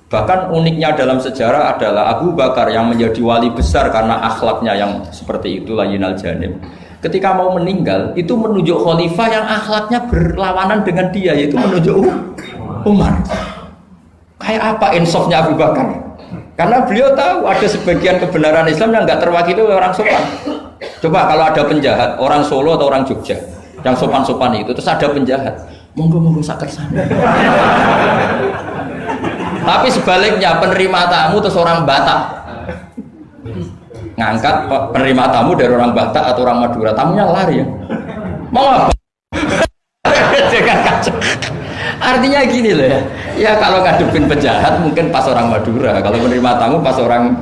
Bahkan uniknya dalam sejarah adalah Abu Bakar yang menjadi wali besar karena akhlaknya yang seperti itu, layyinal janib. Ketika mau meninggal, itu menunjuk khalifah yang akhlaknya berlawanan dengan dia, yaitu menunjuk Umar. Kayak apa insafnya Abu Bakar? Karena beliau tahu ada sebagian kebenaran Islam yang nggak terwakili oleh orang sopan. Coba kalau ada penjahat, orang Solo atau orang Jogja, yang sopan-sopan itu, terus ada penjahat, monggo sak kersane. Tapi sebaliknya penerima tamu terus orang Batak ngangkat penerima tamu dari orang Batak atau orang Madura, tamunya lari ya. Mau apa? Artinya gini loh ya. Ya kalau ngadepin penjahat mungkin pas orang Madura, kalau penerima tamu pas orang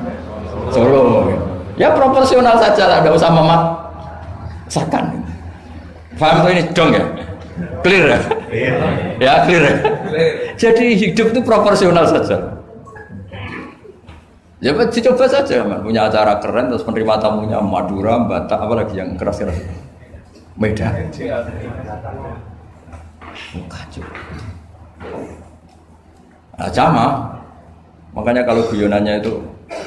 Solo. Ya proporsional saja lah, tidak usah memaksakan. Paham tuh ini dong ya? Clear ya? Ya clear ya? Jadi hidup itu proporsional saja. Ya coba saja, man. Punya acara keren terus penerima tamunya Madura, Batak, apalagi yang keras-keras. Medan. Kacau. Nah, sama. Makanya kalau guyonannya itu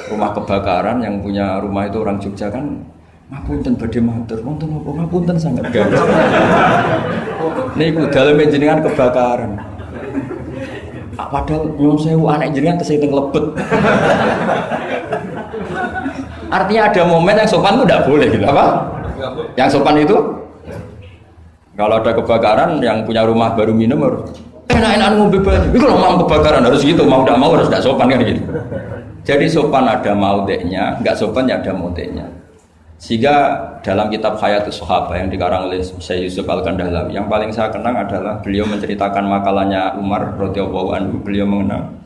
rumah kebakaran, yang punya rumah itu orang Jogja kan, ngapunten badhe matur, wonten apa ngapunten sangat gawe. Niku daleme jenengan kebakaran. Padahal nyuwun sewu anak jenengan tesih teng lebet. Artinya ada momen yang sopan itu tidak boleh gitu, apa? Yang sopan itu kalau ada kebakaran yang punya rumah baru minum harus enak-enak ngombe banyu. Iku mau kebakaran harus gitu, mau tidak mau harus tidak sopan kan gitu. Jadi sopan ada maudeknya, enggak sopan ya ada maudeknya. Sehingga dalam kitab Hayatus Sahabah yang dikarang oleh Syekh Yusuf Al-Kandahlawi, yang paling saya kenang adalah beliau menceritakan makalahnya Umar radhiyallahu anhu. Beliau mengenang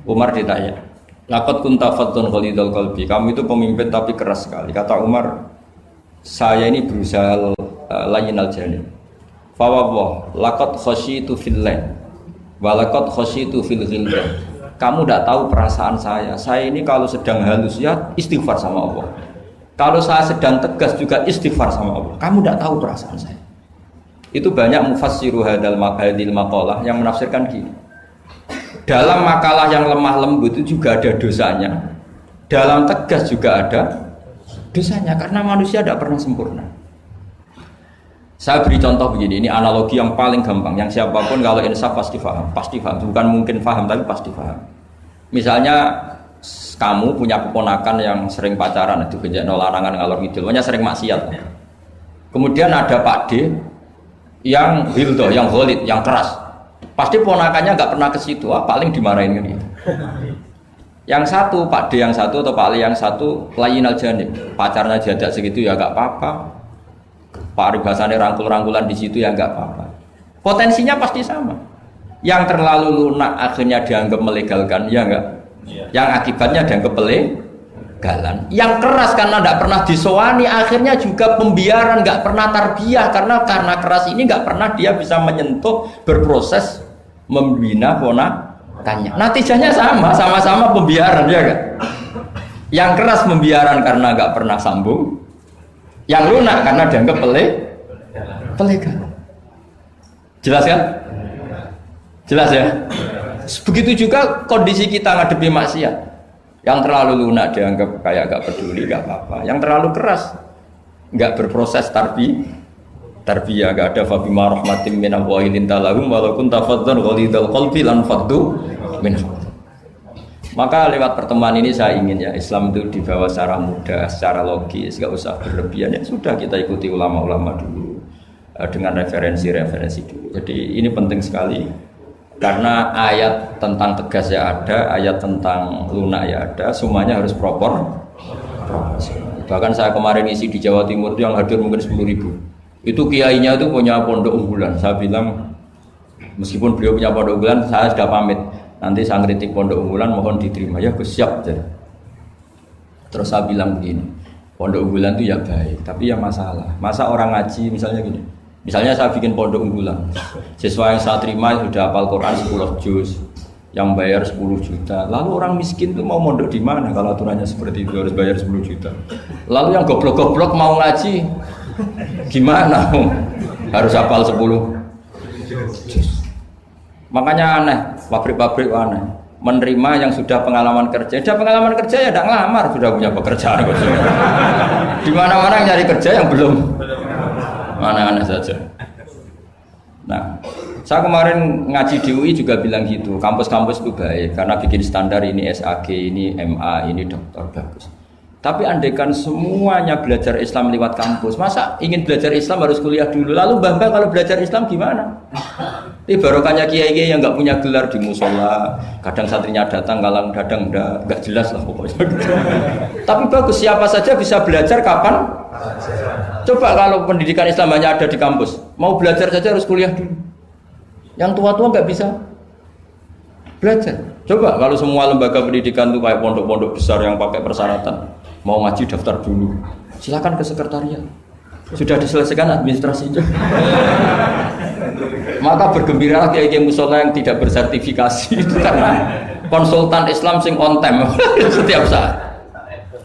Umar ditanya, laqad kunta fattun ghalidul qalbi, kamu itu pemimpin tapi keras sekali. Kata Umar, saya ini berusaha layyinal janib. Fa wallah laqad khasyitu fillah wa laqad khasyitu fil ghilban. Kamu tidak tahu perasaan saya. Saya ini kalau sedang halus ya istighfar sama Allah. Kalau saya sedang tegas juga istighfar sama Allah. Kamu tidak tahu perasaan saya. Itu banyak mufassiru hadal maqalah yang menafsirkan gini. Dalam makalah yang lemah lembut itu juga ada dosanya. Dalam tegas juga ada dosanya. Karena manusia tidak pernah sempurna. Saya beri contoh begini. Ini analogi yang paling gampang. Yang siapapun kalau insaf pasti paham. Pasti paham. Bukan mungkin paham tapi pasti paham. Misalnya kamu punya keponakan yang sering pacaran, itu kejadian larangan ngalor ngidul, pokoknya sering maksiat. Kemudian ada Pak D yang hildo, yang ghalid, yang keras. Pasti ponakannya nggak pernah ke situ, paling dimarahin kan gitu. Yang satu Pak D yang satu atau Pak Ali yang satu layyinal janib, pacarnya jadak segitu ya nggak apa-apa. Paribasannya rangkul-rangkulan di situ ya nggak apa-apa. Potensinya pasti sama. Yang terlalu lunak akhirnya dianggap melegalkan, ya enggak? Yang akibatnya dianggap pelegalan. Yang keras karena tidak pernah disowani, akhirnya juga pembiaran, nggak pernah tarbiyah karena keras ini nggak pernah dia bisa menyentuh, berproses membina ponakannya. Natijahnya sama-sama pembiaran, ya kan? Yang keras pembiaran karena nggak pernah sambung, yang lunak karena dianggap pelegalan. Jelas kan? Jelas ya? Begitu juga kondisi kita ngadepi maksiat. Yang terlalu lunak dianggap kayak gak peduli, gak apa-apa. Yang terlalu keras, gak berproses tarbiyah, gak ada fabima rahmatin minallahi linta lahum walaupun tafadzan ghalidhal qalbi lan faddu min. Maka lewat pertemuan ini saya ingin ya Islam itu dibawa secara mudah, secara logis, gak usah berlebihan. Ya sudah kita ikuti ulama-ulama dulu dengan referensi-referensi dulu. Jadi ini penting sekali. Karena ayat tentang tegas ya ada, ayat tentang lunak ya ada, semuanya harus proporsional. Bahkan saya kemarin isi di Jawa Timur itu yang hadir mungkin 10.000. Itu kiainya itu punya pondok unggulan. Saya bilang meskipun beliau punya pondok unggulan, saya sudah pamit. Nanti saya kritik pondok unggulan mohon diterima ya, Gus siap. Terus saya bilang begini, pondok unggulan itu ya baik, tapi ya masalah. Masa orang ngaji misalnya gini. Misalnya saya bikin pondok unggulan, siswa yang saya terima sudah hafal Quran 10 juz, yang bayar 10 juta. Lalu orang miskin itu mau mondok di mana kalau aturannya seperti itu harus bayar 10 juta. Lalu yang goblok-goblok mau ngaji gimana? Harus hafal 10 juz. Makanya aneh, pabrik-pabrik aneh. Menerima yang sudah pengalaman kerja. Sudah pengalaman kerja ya tidak ngelamar, sudah punya pekerjaan. Di mana-mana nyari kerja yang belum. Aneh-aneh saja. Nah, saya kemarin ngaji di UI juga bilang gitu, kampus-kampus itu baik karena bikin standar ini SAG, ini MA, ini doktor bagus. Tapi andaikan semuanya belajar Islam lewat kampus, masa ingin belajar Islam harus kuliah dulu? Lalu Bambang kalau belajar Islam gimana? Ini barokahnya kiai-kiai yang nggak punya gelar di musola, kadang santrinya datang, kadang nggak jelas lah pokoknya. Tapi bagus, siapa saja bisa belajar kapan? Coba kalau pendidikan Islam hanya ada di kampus, mau belajar saja harus kuliah dulu. Yang tua-tua nggak bisa belajar. Coba kalau semua lembaga pendidikan itu kayak pondok-pondok besar yang pakai persyaratan, mau ngaji daftar dulu, silakan ke sekretariat. Sudah diselesaikan administrasinya. Maka bergembiralah kiai-kiai musola yang tidak bersertifikasi itu karena konsultan Islam sing on time setiap saat.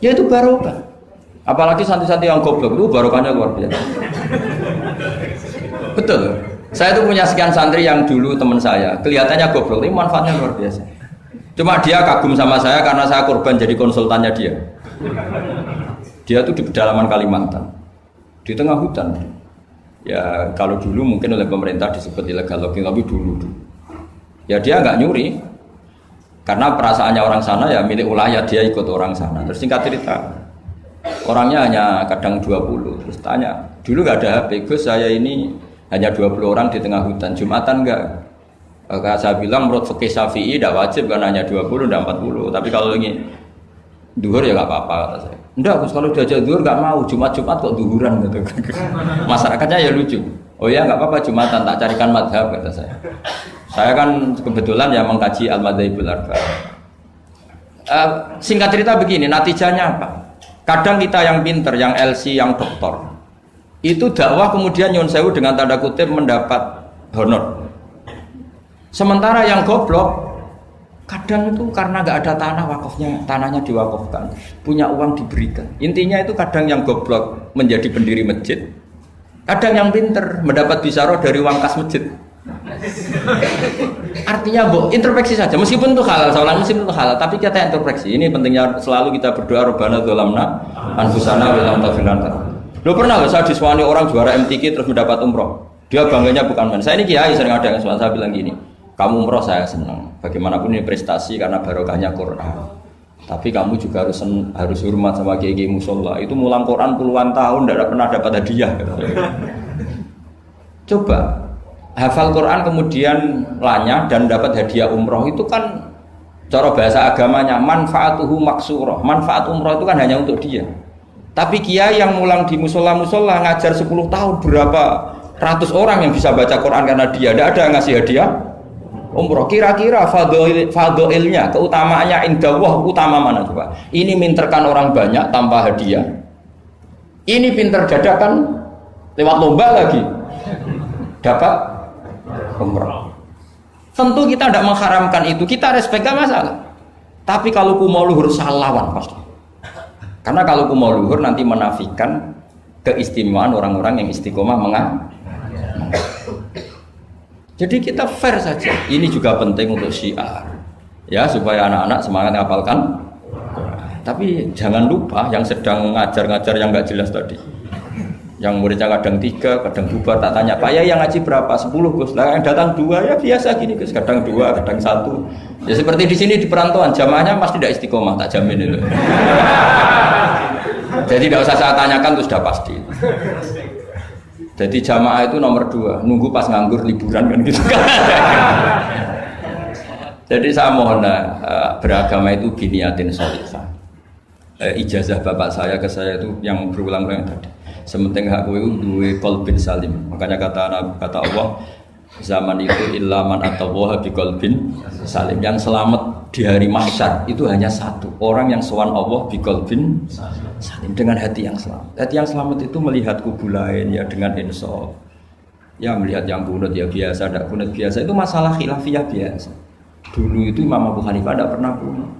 Ya itu barokah. Apalagi santri-santri yang goblok itu barokahnya luar biasa. Betul. Saya itu punya sekian santri yang dulu teman saya, kelihatannya goblok, tapi manfaatnya luar biasa. Cuma dia kagum sama saya karena saya korban jadi konsultannya dia. Dia tuh di pedalaman Kalimantan, di tengah hutan. Ya kalau dulu mungkin oleh pemerintah disebut illegal logging, tapi dulu. Ya dia nggak nyuri, karena perasaannya orang sana ya milik wilayah, dia ikut orang sana. Terus singkat cerita, orangnya hanya kadang 20. Terus tanya, dulu nggak ada HP, Gus saya ini hanya 20 orang di tengah hutan, Jumatan enggak? Saya bilang menurut fikih Syafi'i tidak wajib kan hanya 20 dan 40. Tapi kalau ini duhur ya nggak apa-apa kata saya. Enggak, Gus kalau diajak duhur nggak mau, Jumat kok duhuran gitu. Masyarakatnya ya lucu. Oh ya nggak apa-apa Jumatan, tak carikan madhab kata saya. Saya kan kebetulan ya mengkaji al-madhaibul arba'. Singkat cerita begini, natijahnya apa? Kadang kita yang pinter, yang LC, yang doktor, itu dakwah kemudian nyun sewu dengan tanda kutip mendapat honor. Sementara yang goblok kadang itu karena nggak ada tanah wakafnya, tanahnya diwakafkan, punya uang diberikan. Intinya itu kadang yang goblok menjadi pendiri masjid, kadang yang pinter mendapat bisaroh dari uang kas masjid. Artinya introspeksi saja, meskipun itu halal, meskipun itu halal, tapi kita introspeksi. Ini pentingnya selalu kita berdoa Rabbana dzalamna anfusana wa lam taghfir lana. Lo pernah nggak saya disuani orang juara MTQ terus mendapat umroh? Dia bangganya bukan main. Saya ini kiai sering ada yang saya bilang gini, kamu umroh saya senang. Bagaimanapun ini prestasi karena barokahnya Quran. Tapi kamu juga harus hormat sama kiai musola. Itu mulang Quran puluhan tahun tidak pernah dapat hadiah. Coba hafal Quran kemudian lanyah dan dapat hadiah umroh itu kan cara bahasa agamanya manfaatuhu maksurah. Manfaat umroh itu kan hanya untuk dia. Tapi kiai yang mulang di musola-musola ngajar 10 tahun berapa ratus orang yang bisa baca Quran karena dia tidak ada yang ngasih hadiah umroh. Kira-kira fadhoilnya, keutamaannya indallah utama mana coba? Ini minterkan orang banyak tanpa hadiah. Ini pinter dadakan lewat lomba lagi dapat umroh. Tentu kita tidak mengharamkan itu, kita respect gak masalah. Tapi kalau kumo luhur salah lawan pasti. Karena kalau kumo luhur nanti menafikan keistimewaan orang-orang yang istiqomah Jadi kita fair saja. Ini juga penting untuk syiar, ya supaya anak-anak semangat ngapalkan. Tapi jangan lupa yang sedang ngajar-ngajar yang nggak jelas tadi. Yang muridnya kadang 3, kadang bubar, tak tanya, Pak ya yang ngaji berapa? 10 Gus. Lah yang datang 2 ya biasa gini Gus, kadang 2, kadang 1. Ya seperti di sini di perantauan, jamaahnya pasti tidak istiqomah, tak jamin itu. Jadi tidak usah saya tanyakan itu sudah pasti. Jadi jamaah itu nomor 2, nunggu pas nganggur liburan kan gitu kan. Jadi saya mohon beragama itu biniatin sholihah. Ijazah bapak saya ke saya itu yang berulang-ulang tadi. Sementing hak kowe duwe qalbin salim. Makanya kata Allah, zaman itu illa man atawaha biqalbin salim. Yang selamat di hari mahsyar itu hanya satu, orang yang sowan Allah biqalbin salim, dengan hati yang selamat. Hati yang selamat itu melihat kubu lain ya dengan insaf. Ya melihat yang kunut ya biasa, tidak kunut biasa, itu masalah khilafiyah biasa. Dulu itu Imam Abu Hanifah tidak pernah kunut.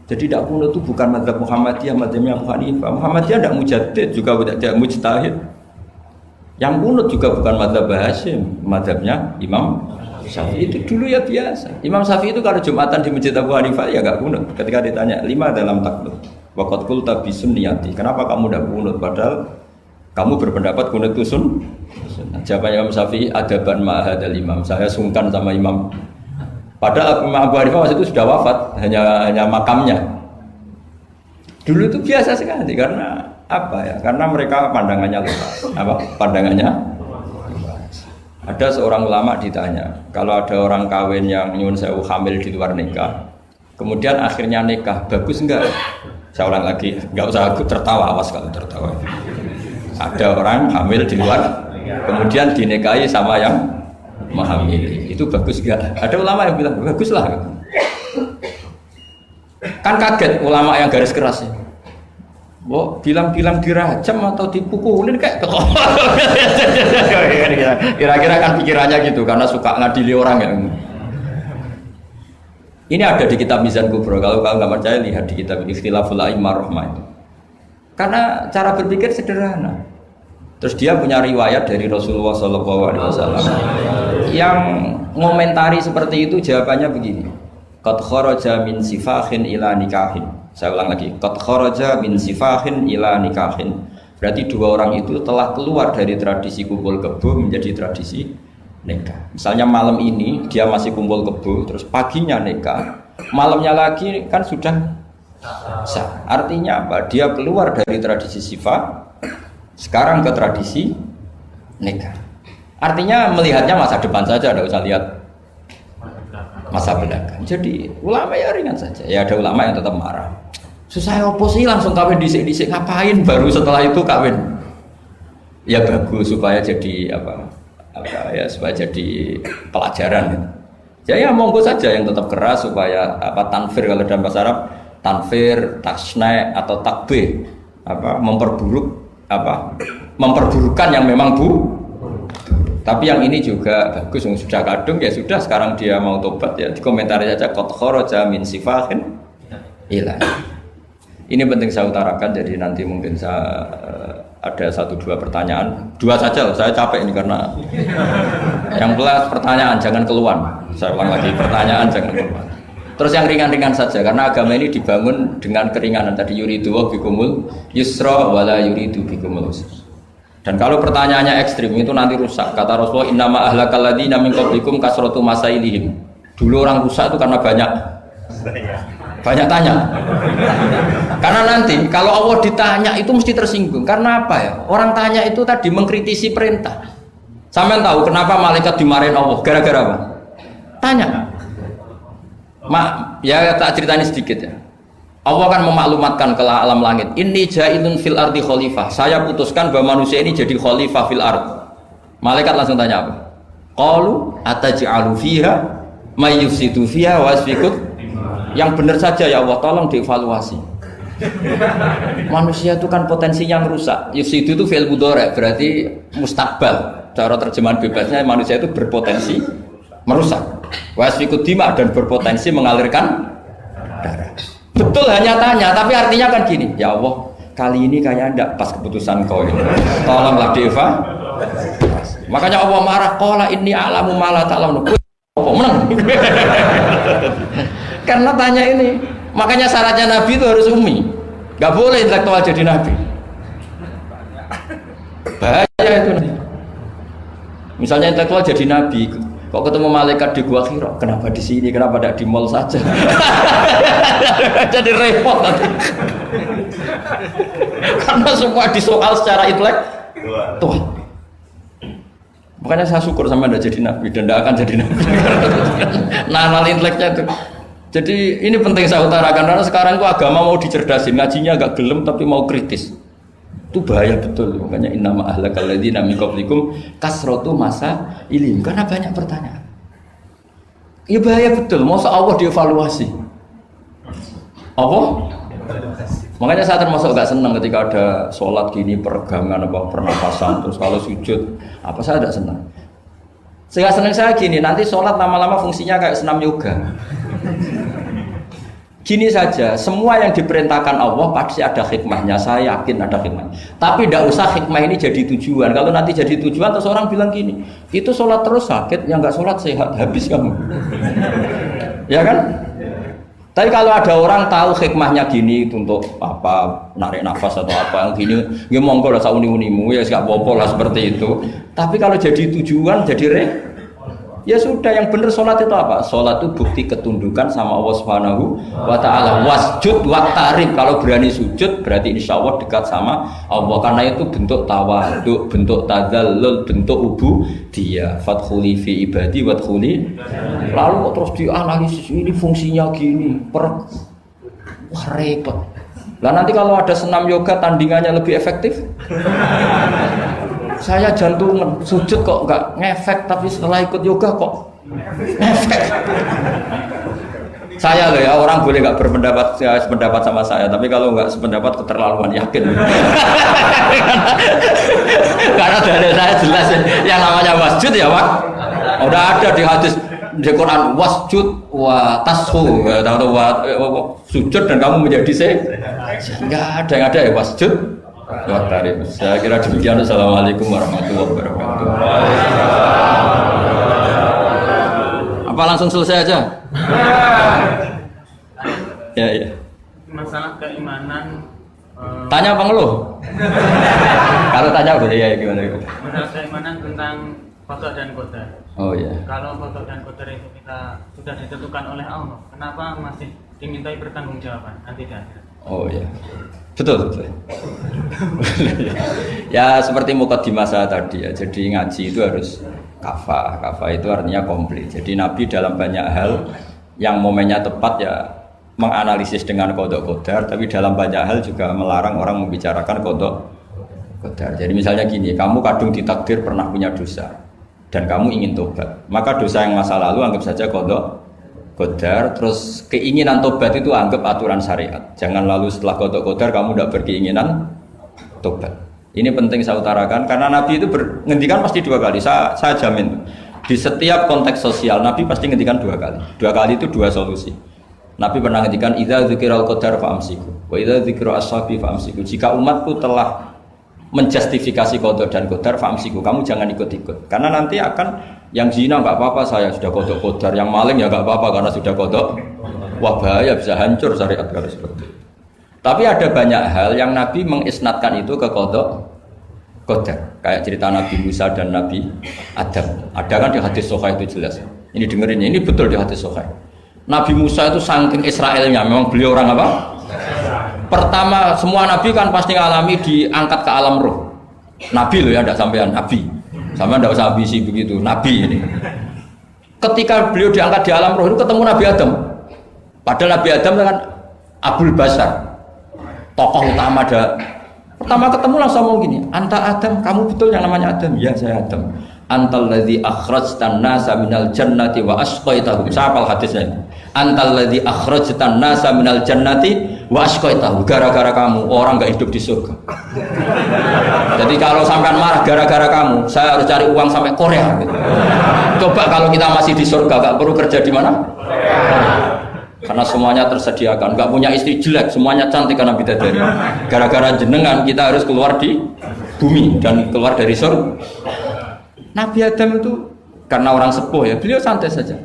Jadi tidak kunut itu bukan mazhab Muhammadiyah, mazhabnya Abu Hanifah. Muhammadiyah tidak mujaddid, juga tidak mujtahid. Yang kunut juga bukan mazhab Hasyim, mazhabnya Imam Syafi'i. Itu dulu ya biasa. Imam Syafi'i itu kalau Jumatan di Masjid Abu Hanifah ya enggak kunut. Ketika ditanya 5 dalam taklid, waqad qulta bi sunniyati. Kenapa kamu tidak kunut padahal kamu berpendapat kunut itu sunnah? Jawabannya Imam Syafi'i, adaban ma'hadal imam. Saya sungkan sama imam. Padahal Imam Abu Hanifah waktu itu sudah wafat, hanya makamnya. Dulu itu biasa sekali karena apa ya? Karena mereka pandangannya luas. Apa pandangannya? Ada seorang ulama ditanya, kalau ada orang kawin yang nyuwun sewu hamil di luar nikah, kemudian akhirnya nikah, bagus enggak? Saya ulang lagi, enggak usah tertawa, awas kalau tertawa. Ada orang hamil di luar, kemudian dinikahi sama yang menghamili, itu bagus enggak? Ada ulama yang bilang bagus lah. Kan kaget ulama yang garis keras ya. Bilang-bilang dirajam atau dipukulin kayak kira-kira kan pikirannya gitu karena suka ngadili orang ya. Ini ada di kitab Mizan Kubro. Kalau nggak percaya lihat di kitab Ikhtilaful A'immah Rahmah itu. Karena cara berpikir sederhana. Terus dia punya riwayat dari Rasulullah SAW yang ngomentari seperti itu, jawabannya begini. Qad kharaja min sifahin ila nikahin. Saya ulang lagi. Qad kharaja min sifahin ila nikahin. Berarti dua orang itu telah keluar dari tradisi kumpul kebo menjadi tradisi nikah. Misalnya malam ini dia masih kumpul kebo, terus paginya nikah, malamnya lagi kan sudah sah. Artinya apa? Dia keluar dari tradisi sifat, sekarang ke tradisi nikah. Artinya melihatnya masa depan saja, tidak usah lihat masa belakang. Jadi ulama ya ringan saja. Ya ada ulama yang tetap marah. Susah apa sih langsung kawin disik-disik, ngapain baru setelah itu kawin? Ya bagus supaya jadi apa ya, supaya jadi pelajaran. Ya monggo saja yang tetap keras supaya apa tanfir, kalau dalam bahasa Arab tanfir, tasna atau takbih, apa memperburukan yang memang tapi yang ini juga bagus, yang sudah kadung ya sudah, sekarang dia mau tobat ya dikomentari saja qad kharaja min sifahin ila. Ini penting saya utarakan, jadi nanti mungkin saya ada 1-2 pertanyaan, 2 saja, saya capek ini karena yang belas pertanyaan jangan keluar. Saya ulang lagi, pertanyaan jangan keluar. Terus yang ringan-ringan saja, karena agama ini dibangun dengan keringanan. Tadi yuridu wa bikumul yusra wala yuridu bikumul usra. Dan kalau pertanyaannya ekstrim itu nanti rusak. Kata Rasulullah, innama ahlakal ladzina min qablikum kasratu masailihim. Dulu orang rusak itu karena banyak tanya. Karena nanti kalau Allah ditanya itu mesti tersinggung. Karena apa ya? Orang tanya itu tadi mengkritisi perintah. Sampean tahu kenapa malaikat dimarahin Allah? Gara-gara apa? Tanya. Ya tak ceritanya sedikit ya. Allah kan memaklumatkan ke alam langit, inni ja'ilun fil ardi khalifah. Saya putuskan bahwa manusia ini jadi khalifah fil ard. Malaikat langsung tanya apa? Qalu ataj'alu fiha may yufsidu fiha wa yasfiku. Yang benar saja ya Allah, tolong dievaluasi. Manusia itu kan potensi yang rusak. Yufsidu itu fi'il mudhari', berarti mustakbal. Cara terjemahan bebasnya manusia itu berpotensi merusak. Wa yasfiku dima, dan berpotensi mengalirkan darah. Betul hanya tanya, tapi artinya kan gini, ya Allah, kali ini kayaknya tidak pas keputusan kau ini. Tolonglah Makanya Allah marah, qala inni a'lamu ma la ta'lamun. Apa menang? Karena tanya ini. Makanya syaratnya Nabi itu harus ummi. Enggak boleh intelektual jadi Nabi. Bahaya itu. Misalnya intelektual jadi Nabi, kok ketemu malaikat di Gua Hira, kenapa di sini? Kenapa tidak di mall saja? Jadi repot nanti. Karena semua disoal secara intelektual. Makanya saya syukur sama Anda jadi Nabi dan tidak akan jadi Nabi. Nah, inteleknya itu. Jadi ini penting saya utarakan karena sekarang itu agama mau dicerdasin, ngajinya agak gelem tapi mau kritis. Itu bahaya betul. Makanya innama ahlakal ladzina min qablikum kasratu masa ilim, karena banyak pertanyaan. Iya bahaya betul. Masa Allah dievaluasi? Apa? Makanya saya termasuk gak senang ketika ada sholat gini peregangan apa pernapasan terus kalau sujud apa saya tidak senang. Sehingga senang saya gini, nanti sholat lama-lama fungsinya kayak senam yoga. Gini saja, semua yang diperintahkan Allah pasti ada hikmahnya, saya yakin ada hikmahnya. Tapi tidak usah hikmah ini jadi tujuan. Kalau nanti jadi tujuan, terus orang bilang gini, itu sholat terus sakit, yang nggak sholat sehat, habis kamu. Ya kan? Tapi kalau ada orang tahu hikmahnya gini untuk apa, narik nafas atau apa, yang gini, ya monggo lah sauni-unimu, ya nggak apa-apa lah seperti itu. Tapi kalau jadi tujuan, jadi ya sudah, yang benar sholat itu apa? Sholat itu bukti ketundukan sama Allah Subhanahu wa ta'ala. Wasjud waqtarib, kalau berani sujud berarti insya Allah dekat sama Allah. Karena itu bentuk tawaduk, bentuk tadzallul, bentuk ubudiyah. Fadkhuli fi ibadi wadkhuli. Lalu kok terus dianalisis ini fungsinya gini, wah repot. Lah nanti kalau ada senam yoga tandingannya lebih efektif? Saya jantungan, sujud kok nggak ngefek, tapi setelah ikut yoga kok ngefek. Saya loh ya, orang boleh nggak berpendapat sependapat sama saya, tapi kalau nggak sependapat keterlaluan, yakin. Karena dari saya jelas yang namanya wasjud ya Pak, udah ada di hadis di Quran, wasjud wa tashu, atau sujud dan kamu menjadi nggak ada yang ada ya wasjud. Saya kira demikian. Assalamualaikum warahmatullahi wabarakatuh. Apa langsung selesai aja? Ya. Masalah keimanan. Tanya apa ngeluh? Kalau tanya boleh ya gimana? Masalah keimanan tentang qada dan qadar. Oh ya. Kalau qada dan qadar itu kita sudah ditentukan oleh Allah, kenapa masih dimintai pertanggungjawaban nanti di akhirat? Oh ya, betul. Ya seperti mukadimah saya tadi ya. Jadi ngaji itu harus kafah. Kafah itu artinya komplit. Jadi Nabi dalam banyak hal yang momennya tepat ya menganalisis dengan qada qadar, tapi dalam banyak hal juga melarang orang membicarakan qada qadar. Jadi misalnya gini, kamu kadung ditakdir pernah punya dosa dan kamu ingin tobat, maka dosa yang masa lalu anggap saja qada qadar, terus keinginan tobat itu anggap aturan syariat. Jangan lalu setelah qada qadar kamu tidak berkeinginan tobat. Ini penting saya utarakan karena Nabi itu ngendikan pasti dua kali. Saya jamin di setiap konteks sosial Nabi pasti ngendikan dua kali. Dua kali itu dua solusi. Nabi pernah ngendikan idza dzikiral qadar fa amsiku wa idza dzikra ashabi fa amsiku. Jika umatku telah menjustifikasi qada dan qadar fa amsiku, kamu jangan ikut-ikut. Karena nanti akan yang zina nggak apa-apa, saya sudah qada qadar, yang maling ya nggak apa-apa karena sudah qada. Wah bahaya, bisa hancur syariat kalau seperti itu. Tapi ada banyak hal yang Nabi mengisnadkan itu ke qada qadar. Kayak cerita Nabi Musa dan Nabi Adam. Ada kan di hadis Sahih itu jelas. Ini dengerin, ini betul di hadis Sahih. Nabi Musa itu saking Israelnya, memang beliau orang apa? Pertama semua Nabi kan pasti ngalami diangkat ke alam roh. Nabi loh ya, tidak sampean Nabi. Sama tidak usah ambisi begitu, Nabi ini. Ketika beliau diangkat di alam roh itu ketemu Nabi Adam. Padahal Nabi Adam kan Abul Basar, tokoh utama ada. Pertama ketemu langsung ngomong gini, anta Adam, kamu betul yang namanya Adam? Ya saya Adam. Antal ladzi akhrajtan nasa minal jannati wa asqaitahum. Saya hafal hadisnya. Antal ladzi akhrajtan nasa minal jannati wa asqaitahum. Gara-gara kamu orang enggak hidup di surga. Jadi kalau sampean marah gara-gara kamu, saya harus cari uang sampai Korea gitu. Coba kalau kita masih di surga, enggak perlu kerja di mana? Karena semuanya tersediakan, enggak punya istri jelek, semuanya cantik karena bidadari. Gara-gara jenengan kita harus keluar di bumi dan keluar dari surga. Nabi Adam itu karena orang sepuh ya, beliau santai saja.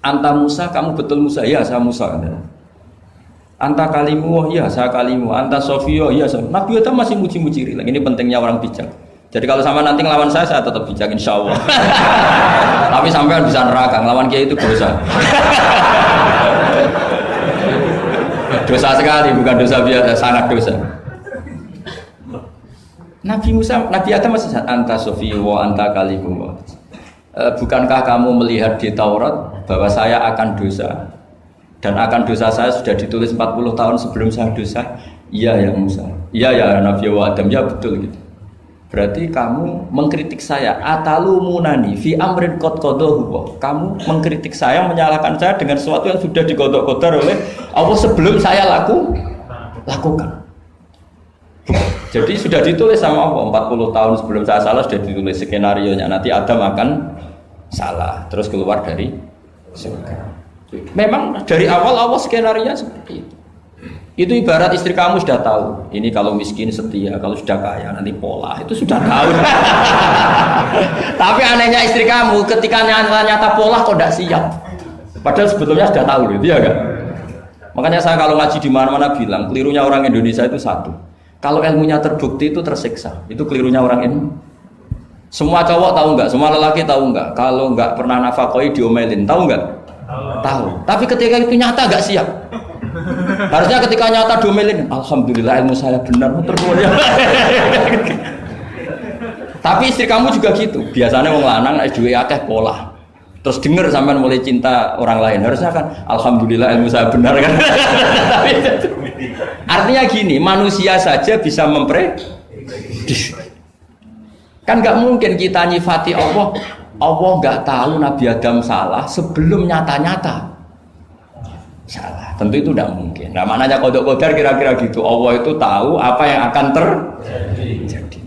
Anta Musa, kamu betul Musa? Ya, saya Musa. Anta kalimu, ya saya kalimu. Anta Sofio, ya saya. Nabi Adam masih muji-muji rilek. Ini pentingnya orang bijak. Jadi kalau sama nanti ngelawan saya tetap bijak insya Allah. Tapi sampai bisa neraka, ngelawan kiai itu dosa. Dosa sekali, bukan dosa biasa, sangat dosa. Nabi Musa, Nabi Adam masih anta Sofio, anta kalimu. Bukankah kamu melihat di Taurat bahwa saya akan dosa dan akan dosa saya sudah ditulis 40 tahun sebelum saya dosa? Iya ya Musa. Iya ya Nabi Adam, ya betul gitu. Berarti kamu mengkritik saya, atalumunani fi amrin qad qadahu. Kamu mengkritik saya, menyalahkan saya dengan sesuatu yang sudah digodok-godar oleh Allah sebelum saya lakukan. Jadi sudah ditulis sama Allah 40 tahun sebelum saya salah sudah ditulis skenario-nya nanti Adam akan salah terus keluar dari surga. Memang dari awal Allah skenario-nya seperti itu. Itu ibarat istri kamu sudah tahu, ini kalau miskin setia, kalau sudah kaya nanti pola, itu sudah tahu. Tapi anehnya istri kamu ketika nyata pola kok tidak siap. Padahal sebetulnya sudah tahu gitu ya kan. Makanya saya kalau ngaji di mana-mana bilang, kelirunya orang Indonesia itu satu. Kalau ilmunya terbukti itu tersiksa, itu kelirunya orang ini. Semua cowok tahu nggak? Semua lelaki tahu nggak? Kalau nggak pernah nafakoi diomelin, tahu nggak? Tahu. Tapi ketika itu nyata nggak siap. Harusnya ketika nyata diomelin, alhamdulillah ilmu saya benar, terkeluarnya. Tapi istri kamu juga gitu. Biasanya wong lanang duwe akeh pola. Terus denger sampean mulai cinta orang lain. Harusnya kan alhamdulillah ilmu saya benar kan. Artinya gini, manusia saja bisa memprediksi. Kan nggak mungkin kita nyifati Allah. Allah nggak tahu Nabi Adam salah sebelum nyata-nyata salah. Tentu itu tidak mungkin. Nah, maknanya kodok kodar kira-kira gitu. Allah itu tahu apa yang akan terjadi.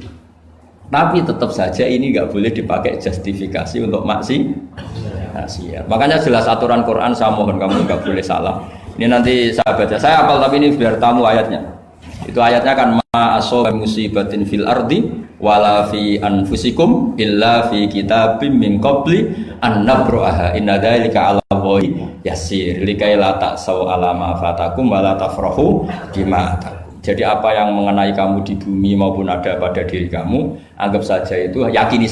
Tapi tetap saja ini nggak boleh dipakai justifikasi untuk maksiat. Makanya jelas aturan Quran, saya mohon kamu nggak boleh salah. Ini nanti saya baca. Saya hafal tapi ini biar tamu ayatnya. Itu ayatnya kan ma asoba musibatin fil ardi wala fi anfusikum illa fi kitabim min qabli an nabraha inna dzalika 'ala Allahi yasir likai la ta'sau 'ala ma fatakum wa la tafrahu bima atakum. Jadi apa yang mengenai kamu di bumi maupun ada pada diri kamu, anggap saja itu yakini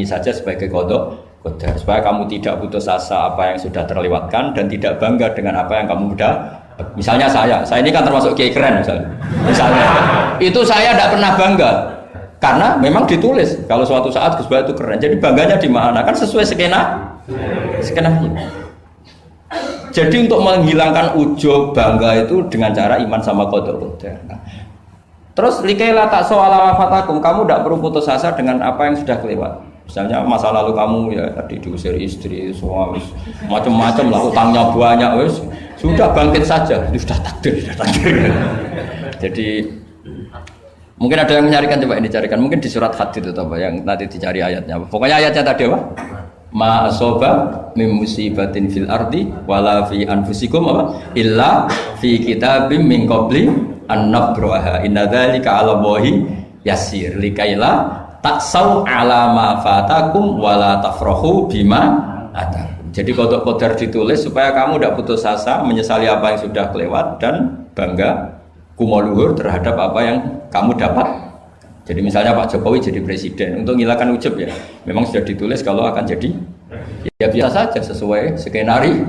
saja sebagai qada qadar supaya kamu tidak putus asa apa yang sudah terlewatkan dan tidak bangga dengan apa yang kamu sudah. Misalnya saya ini kan termasuk kiai keren misalnya itu saya tidak pernah bangga karena memang ditulis kalau suatu saat Gus Bah itu keren, jadi bangganya di mana kan sesuai skenanya. Jadi untuk menghilangkan ujub bangga itu dengan cara iman sama qada qadar. Terus likaila tak soal fatakum, kamu tidak perlu putus asa dengan apa yang sudah kelewat. Misalnya masa lalu kamu ya tadi diusir istri, suami, macam-macam lah, utangnya banyak, wes sudah bangkit saja, itu sudah takdir. Jadi mungkin ada yang mencarikan, coba ini carikan, mungkin di surat Hadid itu apa yang nanti dicari ayatnya. Pokoknya ayatnya tadi apa? Ma asoba min musibatin fil ardi wala fi anfusikum apa? Illa fi kitabim min qabli an nabraha inna dzalika 'ala Allahi yasir likaila taksau 'ala ma fatakum wala tafrahu bima atakum. Jadi kodok kodar ditulis supaya kamu tidak putus asa menyesali apa yang sudah kelewat dan bangga kumoluhur terhadap apa yang kamu dapat. Jadi misalnya Pak Jokowi jadi presiden untuk menghilangkan ujub ya, memang sudah ditulis kalau akan jadi ya biasa saja sesuai skenario.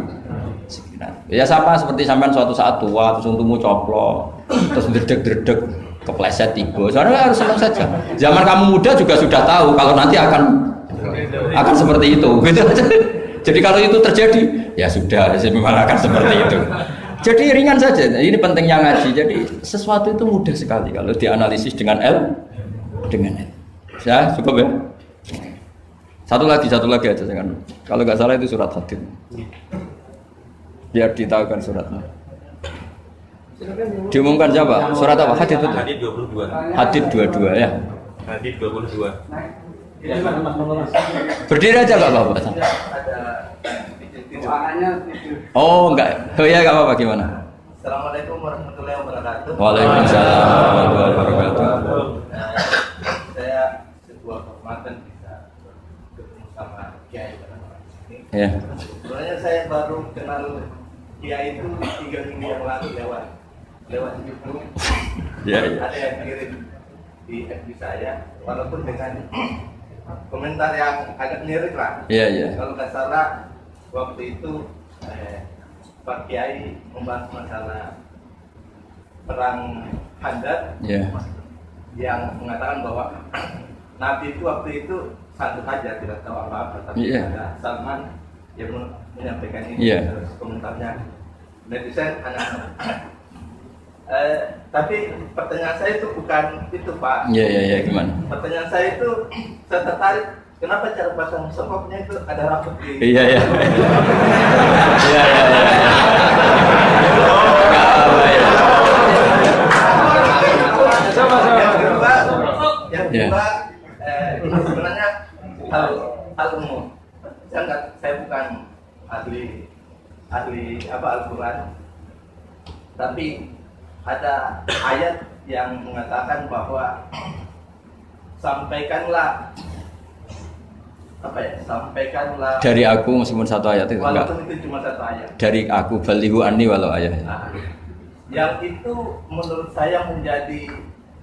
Ya sama seperti sampean suatu saat tua terus untukmu coplok terus dredeg kepleset tiba. Soalnya harus senang saja. Zaman kamu muda juga sudah tahu kalau nanti akan seperti itu. Gitu aja. Jadi kalau itu terjadi ya sudah memang akan seperti itu. Jadi ringan saja. Ini pentingnya ngaji. Jadi sesuatu itu mudah sekali kalau dianalisis dengan dengan L. Ya, cukup ya. Satu lagi aja jangan. Kalau nggak salah itu surat Hadid. Biar ditahukan suratnya. Diumumkan siapa? Surat apa? Hadid betul. Hadid 22. Hadid 22 ya. Hadid 22. Berdiri aja nggak apa-apa. Oh enggak. Oh ya nggak apa-apa gimana? Assalamualaikum warahmatullahi wabarakatuh. Waalaikumsalam warahmatullahi wabarakatuh. Ya. Sebenarnya saya baru kenal dia itu 3 minggu yang lalu lewat YouTube. Ya, ya. Ada yang kirim di FB saya, walaupun dengan komentar yang agak mirip lah. Iya, iya. Kalau nggak salah waktu itu Pak Kiai membahas masalah perang Handar, Iya. yang mengatakan bahwa Nabi itu waktu itu satu saja, tidak tahu apa-apa, tapi Iya. ada Salman yang menyampaikan ini. Iya. Terus komentarnya netizen anak. Tapi pertanyaan saya itu bukan itu, Pak. Iya, iya, iya, gimana? Pertanyaan saya itu, saya tertarik kenapa cara pasang sokoknya itu ada rambut di. Iya, iya. Iya, iya, iya. Yang kedua, sebenarnya hal umum. Saya bukan ahli Al-Quran, tapi ada ayat yang mengatakan bahwa sampaikanlah Dari aku meskipun satu ayat itu enggak. walaupun itu cuma satu ayat. Dari aku balighu anni walau ayat. Nah, yang itu menurut saya menjadi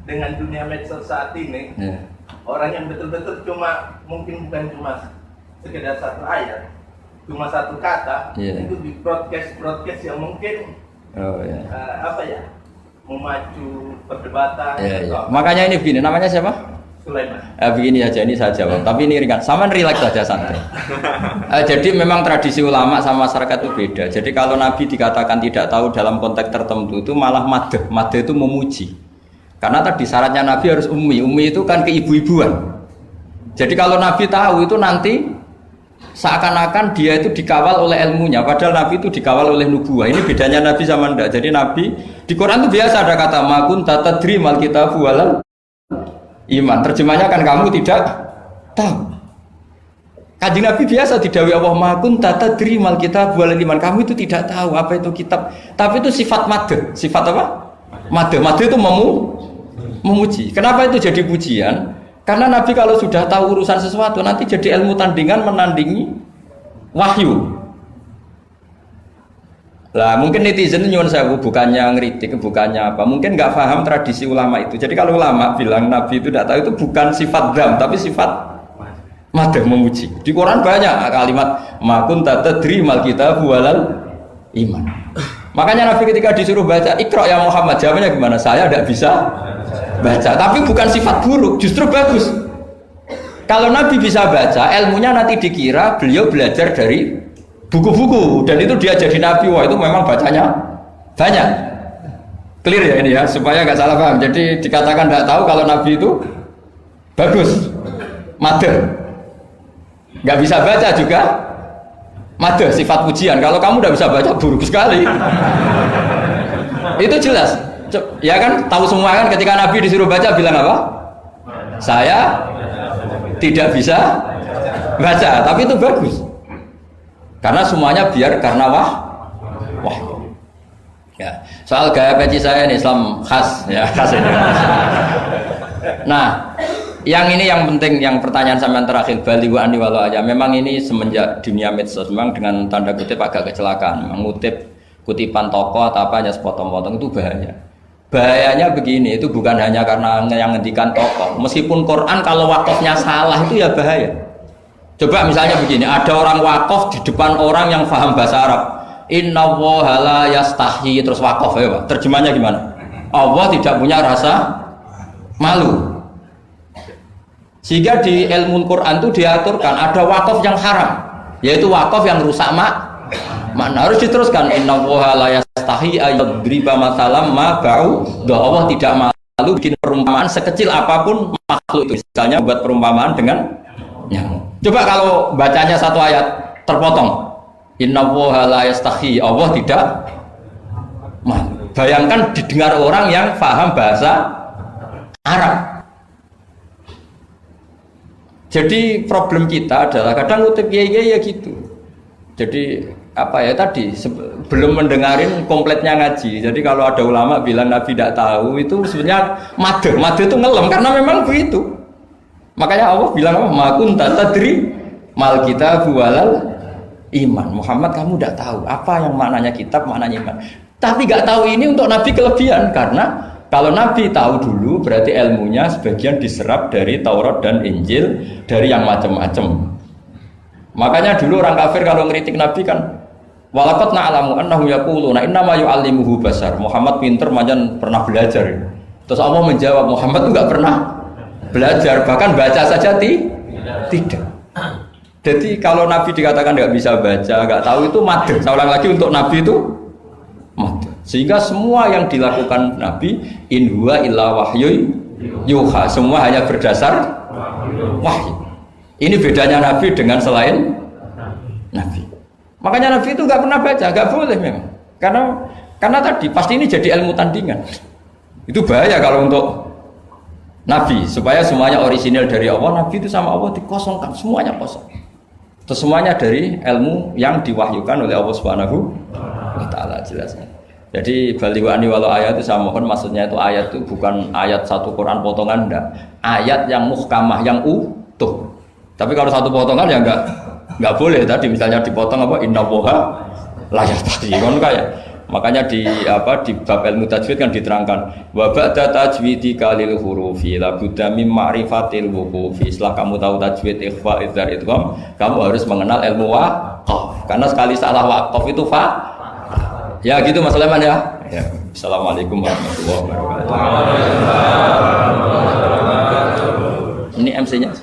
dengan dunia medsos saat ini, Ya. orang yang betul-betul mungkin bukan cuma sekedar satu ayat, cuma satu kata, Yeah. itu di broadcast yang mungkin Oh ya. memacu perdebatan. Ya, ya. atau Makanya ini begini, namanya siapa? Sulaiman. Begini aja, ini saya jawab. Tapi ini ringan. Sama relax saja santai. Jadi memang tradisi ulama sama masyarakat itu beda. Jadi kalau Nabi dikatakan tidak tahu dalam konteks tertentu itu malah madh. Madh itu memuji. Karena tadi syaratnya Nabi harus ummi. Ummi itu kan keibu-ibuan. Jadi kalau Nabi tahu itu nanti seakan-akan dia itu dikawal oleh ilmunya. Padahal Nabi itu dikawal oleh nubuah. Ini bedanya Nabi sama ndak. Jadi Nabi di Quran itu biasa ada kata makun tatadri mal kitabu walal iman. Terjemahnya kan kamu tidak tahu. Kanjeng Nabi biasa didhawuhi Allah makun tatadri mal kitabu walal iman. Kamu itu tidak tahu apa itu kitab. Tapi itu sifat madh. Sifat apa? Madh. Madh itu memuji. Kenapa itu jadi pujian? Karena Nabi kalau sudah tahu urusan sesuatu nanti jadi ilmu tandingan menandingi wahyu. Lah mungkin netizen nyuwun sewu bukannya ngeritik, bukannya apa. Mungkin nggak paham tradisi ulama itu. Jadi kalau ulama bilang Nabi itu tidak tahu itu bukan sifat dzam tapi sifat madh memuji. Di Quran banyak kalimat makun tatadri mal kitabu walal iman. Makanya Nabi ketika disuruh baca Iqra ya Muhammad, jawabnya gimana? Saya tidak bisa baca, tapi bukan sifat buruk, justru bagus. Kalau Nabi bisa baca, ilmunya nanti dikira beliau belajar dari buku-buku dan itu dia jadi Nabi. Wah itu memang bacanya banyak. Clear ya ini ya, supaya nggak salah paham. Jadi dikatakan tidak tahu kalau Nabi itu bagus, madh. Nggak bisa baca juga madh, sifat pujian. Kalau kamu udah bisa baca buruk sekali. Itu jelas. Ya kan, tahu semua kan ketika Nabi disuruh baca bilang apa? Saya tidak bisa baca, tapi itu bagus. Karena semuanya biar karena wah. Ya, soal gaya peci saya ini Islam khas ya, khas ini. Nah, yang ini yang penting, yang pertanyaan sampean terakhir balighu anni walau aja. Memang ini semenjak dunia medsos memang dengan tanda kutip agak kecelakaan. Mengutip kutipan tokoh atau apa hanya sepotong-potong itu bahaya. Bahayanya begini, itu bukan hanya karena yang ngendikan tokoh. Meskipun Quran kalau wakafnya salah itu ya bahaya. Coba misalnya begini, ada orang wakaf di depan orang yang paham bahasa Arab. Inna Allaha la yastahi, terus wakaf ya Pak. Terjemahnya gimana? Allah tidak punya rasa malu. Sehingga di ilmu Quran itu diaturkan ada wakaf yang haram, yaitu wakaf yang rusak makna. Harus diteruskan Inna Allaha la yastahi ayyadriba masalam ma ba'u. Allah tidak malu bikin perumpamaan sekecil apapun makhluk itu. Misalnya buat perumpamaan dengan nyamuk. Coba kalau bacanya satu ayat terpotong. Inna Allaha la yastahi, Allah tidak malu. Bayangkan didengar orang yang paham bahasa Arab. Jadi problem kita adalah kadang ngutip ya gitu. Jadi apa ya tadi belum mendengarin kompletnya ngaji. Jadi kalau ada ulama bilang Nabi tidak tahu itu sebenarnya madh itu ngelem karena memang begitu. Makanya Allah bilang apa? Ma kunta tadri mal kitabu walal iman. Muhammad kamu tidak tahu apa yang maknanya kitab, maknanya iman. Tapi nggak tahu ini untuk Nabi kelebihan karena kalau Nabi tahu dulu berarti ilmunya sebagian diserap dari Taurat dan Injil dari yang macam-macam. Makanya dulu orang kafir kalau ngeritik Nabi kan walaqad na'lamu annahu yaquluna innama yu'allimuhu basar. Muhammad pinter macam pernah belajar. Terus Allah menjawab Muhammad itu nggak pernah belajar, bahkan baca saja tidak. Jadi kalau Nabi dikatakan nggak bisa baca, nggak tahu itu madh. Saya ulang lagi untuk Nabi itu madh. Sehingga semua yang dilakukan Nabi in huwa illa wahyu yuha, semua hanya berdasar wahyu. Ini bedanya Nabi dengan selain Nabi. Makanya Nabi itu nggak pernah baca, nggak boleh memang. Karena tadi pasti ini jadi ilmu tandingan. Itu bahaya kalau untuk Nabi, supaya semuanya orisinil dari Allah. Nabi itu sama Allah dikosongkan, semuanya kosong. Terus semuanya dari ilmu yang diwahyukan oleh Allah Subhanahu wa Ta'ala, jelasnya. Jadi balighu anni walau ayat itu saya mohon, maksudnya itu ayat itu bukan ayat satu Quran potongan, enggak. Ayat yang muhkamah, yang utuh. Tapi kalau satu potongan ya enggak boleh. Tadi misalnya dipotong apa innallaha la yastahi kan kayak. Makanya di bab ilmu tajwid kan diterangkan wa ba'da tajwidi kalil hurufi la budda mim ma'rifatil wuqufi. Setelah kamu tahu tajwid ikhfa idzar idgham, kamu harus mengenal ilmu waqaf. Karena sekali salah waqaf itu ya gitu Mas Leman ya. Assalamualaikum warahmatullahi wabarakatuh. Ini MC-nya.